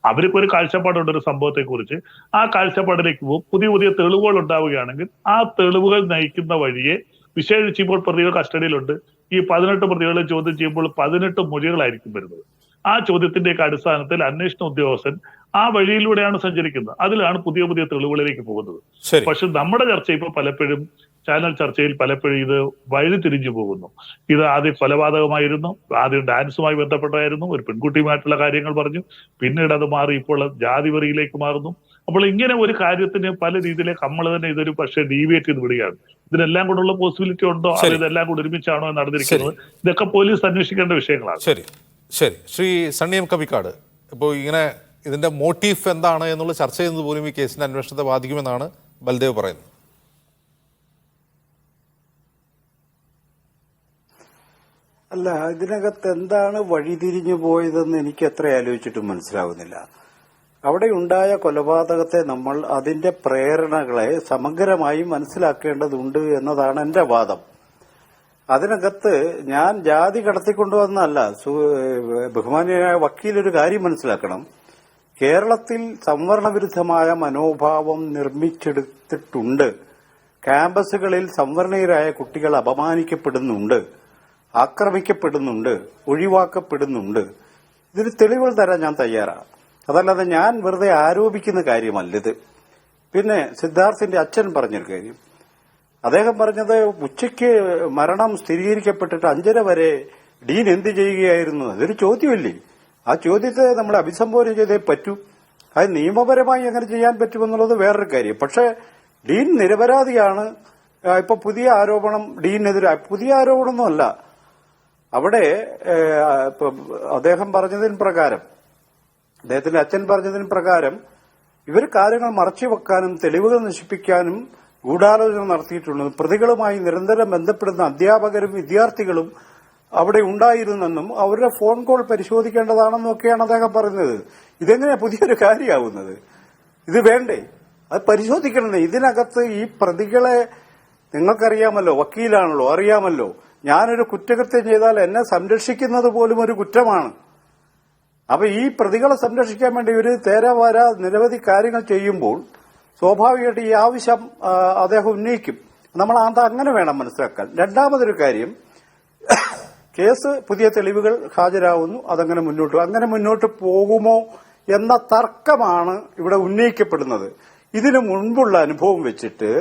അവർക്ക് ഒരു കാഴ്ചപ്പാടുണ്ട് ഒരു സംഭവത്തെ കുറിച്ച്, ആ കാഴ്ചപ്പാടിലേക്ക് പോകും. പുതിയ പുതിയ തെളിവുകൾ ഉണ്ടാവുകയാണെങ്കിൽ ആ തെളിവുകൾ നയിക്കുന്ന വഴിയെ, വിശേഷിച്ച് ഇപ്പോൾ പ്രതികൾ കസ്റ്റഡിയിലുണ്ട്, ഈ 18 പ്രതികളെ ചോദ്യം ചെയ്യുമ്പോൾ 18 മൊഴികളായിരിക്കും വരുന്നത്. ആ ചോദ്യത്തിന്റെയൊക്കെ അടിസ്ഥാനത്തിൽ അന്വേഷണ ഉദ്യോഗസ്ഥൻ ആ വഴിയിലൂടെയാണ് സഞ്ചരിക്കുന്നത്. അതിലാണ് പുതിയ പുതിയ തെളിവുകളിലേക്ക് പോകുന്നത്. പക്ഷെ നമ്മുടെ ചർച്ച ഇപ്പൊ പലപ്പോഴും ചാനൽ ചർച്ചയിൽ പലപ്പോഴും ഇത് വഴി തിരിഞ്ഞു പോകുന്നു. ഇത് ആദ്യം കൊലപാതകമായിരുന്നു, ആദ്യം ഡാൻസുമായി ബന്ധപ്പെട്ടായിരുന്നു, ഒരു പെൺകുട്ടിയുമായിട്ടുള്ള കാര്യങ്ങൾ പറഞ്ഞു, പിന്നീട് അത് മാറി ഇപ്പോൾ ജാതിവെറിയിലേക്ക് മാറുന്നു. അപ്പോൾ ഇങ്ങനെ ഒരു കാര്യത്തിന് പല രീതിയിലേക്ക് നമ്മൾ തന്നെ ഇതൊരു പക്ഷേ ഡീവിയേറ്റ് ചെയ്ത് വിടുകയാണ്. ഇതിനെല്ലാം കൊണ്ടുള്ള പോസിബിലിറ്റി ഉണ്ടോ, അത് ഇതെല്ലാം കൂടി ഒരുമിച്ചാണോ നടന്നിരിക്കുന്നത്? ഇതൊക്കെ പോലീസ് അന്വേഷിക്കേണ്ട വിഷയങ്ങളാണ്. ശരി ശരി ശ്രീ സണ്ണി എം കവിക്കാട്, ഇപ്പോൾ ഇങ്ങനെ ഇതിന്റെ മോട്ടീഫ് എന്താണ് എന്നുള്ള ചർച്ച ചെയ്യുന്നത് പോലും ഈ കേസിന്റെ അന്വേഷണത്തെ ബാധിക്കുമെന്നാണ് ബൽദേവ് പറയുന്നത്. അല്ല, ഇതിനകത്ത് എന്താണ് വഴിതിരിഞ്ഞു പോയതെന്ന് എനിക്ക് എത്ര ആലോചിച്ചിട്ടും മനസ്സിലാവുന്നില്ല. അവിടെ ഉണ്ടായ കൊലപാതകത്തെ നമ്മൾ അതിന്റെ പ്രേരണകളെ സമഗ്രമായി മനസ്സിലാക്കേണ്ടതുണ്ട് എന്നതാണ് എന്റെ വാദം. അതിനകത്ത് ഞാൻ ജാതി കടത്തിക്കൊണ്ടുവന്നല്ല. ബഹുമാന്യനായ വക്കീലൊരു കാര്യം മനസ്സിലാക്കണം. കേരളത്തിൽ സംവരണ വിരുദ്ധമായ മനോഭാവം നിർമ്മിച്ചെടുത്തിട്ടുണ്ട്. ക്യാമ്പസുകളിൽ സംവരണീയരായ കുട്ടികൾ അപമാനിക്കപ്പെടുന്നുണ്ട്, ആക്രമിക്കപ്പെടുന്നുണ്ട്, ഒഴിവാക്കപ്പെടുന്നുണ്ട്. ഇതിന് തെളിവുകൾ തരാൻ ഞാൻ തയ്യാറാണ്. അതല്ലാതെ ഞാൻ വെറുതെ ആരോപിക്കുന്ന കാര്യമല്ലിത്. പിന്നെ സിദ്ധാർത്ഥിന്റെ അച്ഛൻ പറഞ്ഞൊരു കാര്യം, അദ്ദേഹം പറഞ്ഞത് ഉച്ചയ്ക്ക് മരണം സ്ഥിരീകരിക്കപ്പെട്ടിട്ട് 5:30 വരെ ഡീൻ എന്ത് ചെയ്യുകയായിരുന്നു? അതൊരു ചോദ്യമല്ലേ? ആ ചോദ്യത്തെ നമ്മൾ അഭിസംബോധന ചെയ്തേ പറ്റൂ. അത് നിയമപരമായി എങ്ങനെ ചെയ്യാൻ പറ്റുമെന്നുള്ളത് വേറൊരു കാര്യം. പക്ഷെ ഡീൻ നിരപരാധിയാണ്. ഇപ്പൊ പുതിയ ആരോപണം ഡീനെതിരെ, പുതിയ ആരോപണമൊന്നുമല്ല. അവിടെ അദ്ദേഹം പറഞ്ഞതിന് പ്രകാരം, അദ്ദേഹത്തിന്റെ അച്ഛൻ പറഞ്ഞതിന് പ്രകാരം ഇവർ കാര്യങ്ങൾ മറച്ചുവെക്കാനും തെളിവുകൾ നശിപ്പിക്കാനും ഗൂഢാലോചന നടത്തിയിട്ടുണ്ട്. പ്രതികളുമായി നിരന്തരം ബന്ധപ്പെടുന്ന അധ്യാപകരും വിദ്യാർത്ഥികളും അവിടെ ഉണ്ടായിരുന്നെന്നും അവരുടെ ഫോൺ കോൾ പരിശോധിക്കേണ്ടതാണെന്നൊക്കെയാണ് അദ്ദേഹം പറയുന്നത്. ഇതെങ്ങനെയാ പുതിയൊരു കാര്യമാവുന്നത്? ഇത് വേണ്ടേ? അത് പരിശോധിക്കണേ. ഇതിനകത്ത് ഈ പ്രതികളെ നിങ്ങൾക്കറിയാമല്ലോ, വക്കീലാണല്ലോ, അറിയാമല്ലോ. ഞാനൊരു കുറ്റകൃത്യം ചെയ്താൽ എന്നെ സംരക്ഷിക്കുന്നത് പോലും ഒരു കുറ്റമാണ്. അപ്പൊ ഈ പ്രതികളെ സംരക്ഷിക്കാൻ വേണ്ടി ഒരു തേരാവാര നിരവധി കാര്യങ്ങൾ ചെയ്യുമ്പോൾ സ്വാഭാവികമായിട്ട് ഈ ആവശ്യം അദ്ദേഹം ഉന്നയിക്കും. നമ്മൾ അത് അങ്ങനെ വേണം മനസ്സിലാക്കാൻ. രണ്ടാമതൊരു കാര്യം, കേസ് പുതിയ തെളിവുകൾ ഹാജരാകുന്നു, അതങ്ങനെ മുന്നോട്ട് പോകുമോ എന്ന തർക്കമാണ് ഇവിടെ ഉന്നയിക്കപ്പെടുന്നത്. ഇതിനു മുൻപുള്ള അനുഭവം വെച്ചിട്ട്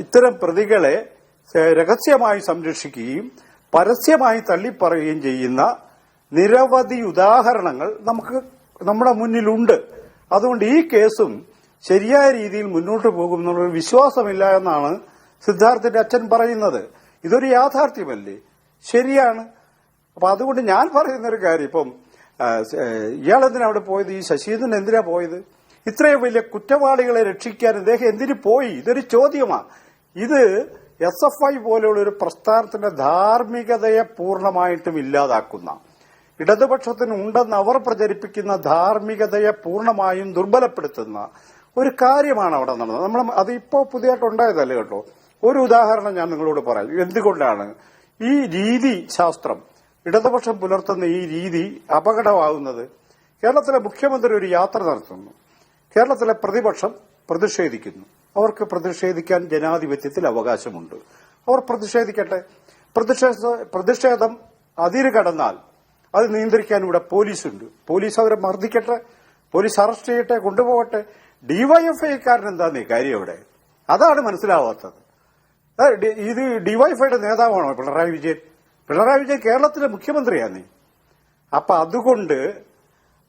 ഇത്തരം പ്രതികളെ രഹസ്യമായി സംരക്ഷിക്കുകയും പരസ്യമായി തള്ളിപ്പറയുകയും ചെയ്യുന്ന നിരവധി ഉദാഹരണങ്ങൾ നമ്മുടെ മുന്നിലുണ്ട്. അതുകൊണ്ട് ഈ കേസും ശരിയായ രീതിയിൽ മുന്നോട്ട് പോകും എന്നുള്ളൊരു വിശ്വാസമില്ല എന്നാണ് സിദ്ധാർത്ഥിന്റെ അച്ഛൻ പറയുന്നത്. ഇതൊരു യാഥാർത്ഥ്യമല്ലേ? ശരിയാണ്. അപ്പൊ അതുകൊണ്ട് ഞാൻ പറയുന്നൊരു കാര്യം, ഇപ്പം ഇയാളെന്തിനാ അവിടെ പോയത്? ഈ ശശീന്ദ്രൻ എന്തിനാ പോയത്? ഇത്രയും വലിയ കുറ്റവാളികളെ രക്ഷിക്കാൻ ഇദ്ദേഹം എന്തിനു പോയി? ഇതൊരു ചോദ്യമാണ്. ഇത് SFI പോലെയുള്ള ഒരു പ്രസ്ഥാനത്തിന്റെ ധാർമ്മികതയെ പൂർണ്ണമായിട്ടും ഇല്ലാതാക്കുന്ന, ഇടതുപക്ഷത്തിന് ഉണ്ടെന്ന് അവർ പ്രചരിപ്പിക്കുന്ന ധാർമ്മികതയെ പൂർണ്ണമായും ദുർബലപ്പെടുത്തുന്ന ഒരു കാര്യമാണ് അവിടെ നടന്നത്. നമ്മൾ അതിപ്പോ പുതിയതായിട്ട് ഉണ്ടായതല്ലേ കേട്ടോ. ഒരു ഉദാഹരണം ഞാൻ നിങ്ങളോട് പറയാം. എന്തുകൊണ്ടാണ് ഈ രീതി ശാസ്ത്രം, ഇടതുപക്ഷം പുലർത്തുന്ന ഈ രീതി അപകടമാകുന്നത്? കേരളത്തിലെ മുഖ്യമന്ത്രി ഒരു യാത്ര നടത്തുന്നു, കേരളത്തിലെ പ്രതിപക്ഷം പ്രതിഷേധിക്കുന്നു. അവർക്ക് പ്രതിഷേധിക്കാൻ ജനാധിപത്യത്തിൽ അവകാശമുണ്ട്. അവർ പ്രതിഷേധിക്കട്ടെ. പ്രതിഷേധം അതിര് കടന്നാൽ അത് നിയന്ത്രിക്കാൻ ഇവിടെ പോലീസുണ്ട്. പോലീസ് അവരെ മർദ്ദിക്കട്ടെ, പോലീസ് അറസ്റ്റ് ചെയ്യട്ടെ, കൊണ്ടുപോകട്ടെ. ഡിവൈഎഫ്ഐക്കാരൻ എന്താന്നേ കാര്യം ഇവിടെ? അതാണ് മനസ്സിലാവാത്തത്. ഇത് ഡിവൈഎഫ്ഐയുടെ നേതാവാണോ പിണറായി വിജയൻ? പിണറായി വിജയൻ കേരളത്തിലെ മുഖ്യമന്ത്രിയാണ്. അപ്പൊ അതുകൊണ്ട്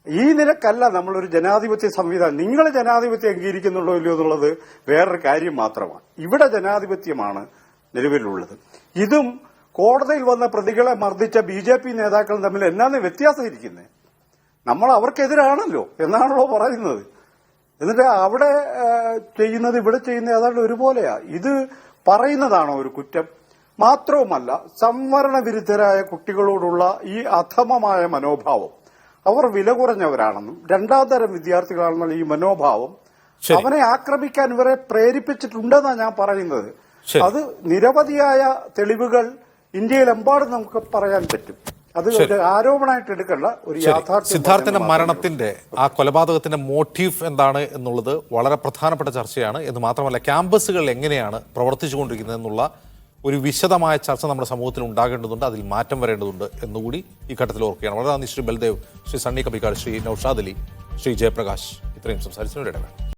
ഈ നിലക്കല്ല നമ്മളൊരു ജനാധിപത്യ സംവിധാനം. നിങ്ങൾ ജനാധിപത്യം അംഗീകരിക്കുന്നുള്ളോ ഇല്ലയോ എന്നുള്ളത് വേറൊരു കാര്യം മാത്രമാണ്. ഇവിടെ ജനാധിപത്യമാണ് നിലവിലുള്ളത്. ഇതും കോടതിയിൽ വന്ന പ്രതികളെ മർദ്ദിച്ച BJP നേതാക്കളും തമ്മിൽ എന്നാണ് വ്യത്യാസം ഇരിക്കുന്നത്? നമ്മൾ അവർക്കെതിരാണല്ലോ എന്നാണല്ലോ പറയുന്നത്. എന്നിട്ട് അവിടെ ചെയ്യുന്നത് ഇവിടെ ചെയ്യുന്നത് ഏതാണ്ട് ഒരുപോലെയാ. ഇത് പറയുന്നതാണോ ഒരു കുറ്റം? മാത്രവുമല്ല, സംവരണ വിരുദ്ധരായ കുട്ടികളോടുള്ള ഈ അധമമായ മനോഭാവം, അവർ വില കുറഞ്ഞവരാണെന്നും രണ്ടാം തരം വിദ്യാർത്ഥികളാണെന്നുള്ള ഈ മനോഭാവം അവനെ ആക്രമിക്കാൻ ഇവരെ പ്രേരിപ്പിച്ചിട്ടുണ്ടെന്നാണ് ഞാൻ പറയുന്നത്. അത് നിരവധിയായ തെളിവുകൾ ഇന്ത്യയിലെമ്പാടും നമുക്ക് പറയാൻ പറ്റും. അത് ഒരു ആരോപണമായിട്ട് എടുക്കേണ്ട ഒരു യാഥാർത്ഥ്യം. സിദ്ധാർത്ഥന്റെ മരണത്തിന്റെ ആ കൊലപാതകത്തിന്റെ മോട്ടീവ് എന്താണ് എന്നുള്ളത് വളരെ പ്രധാനപ്പെട്ട ചർച്ചയാണ്. എന്ന് മാത്രമല്ല, ക്യാമ്പസുകൾ എങ്ങനെയാണ് പ്രവർത്തിച്ചുകൊണ്ടിരിക്കുന്നത് എന്നുള്ള ഒരു വിശദമായ ചർച്ച നമ്മുടെ സമൂഹത്തിൽ ഉണ്ടാകേണ്ടതുണ്ട്. അതിൽ മാറ്റം വരേണ്ടതുണ്ട് എന്നുകൂടി ഈ ഘട്ടത്തിൽ ഓർക്കുകയാണ്. വളരെ നന്ദി ശ്രീ ബൽദേവ്, ശ്രീ സണ്ണി കബിക്കാട്, ശ്രീ നൌഷാദ് അലി, ശ്രീ ജയപ്രകാശ് ഇത്രയും സംസാരിച്ചതിന് ഇടവേള.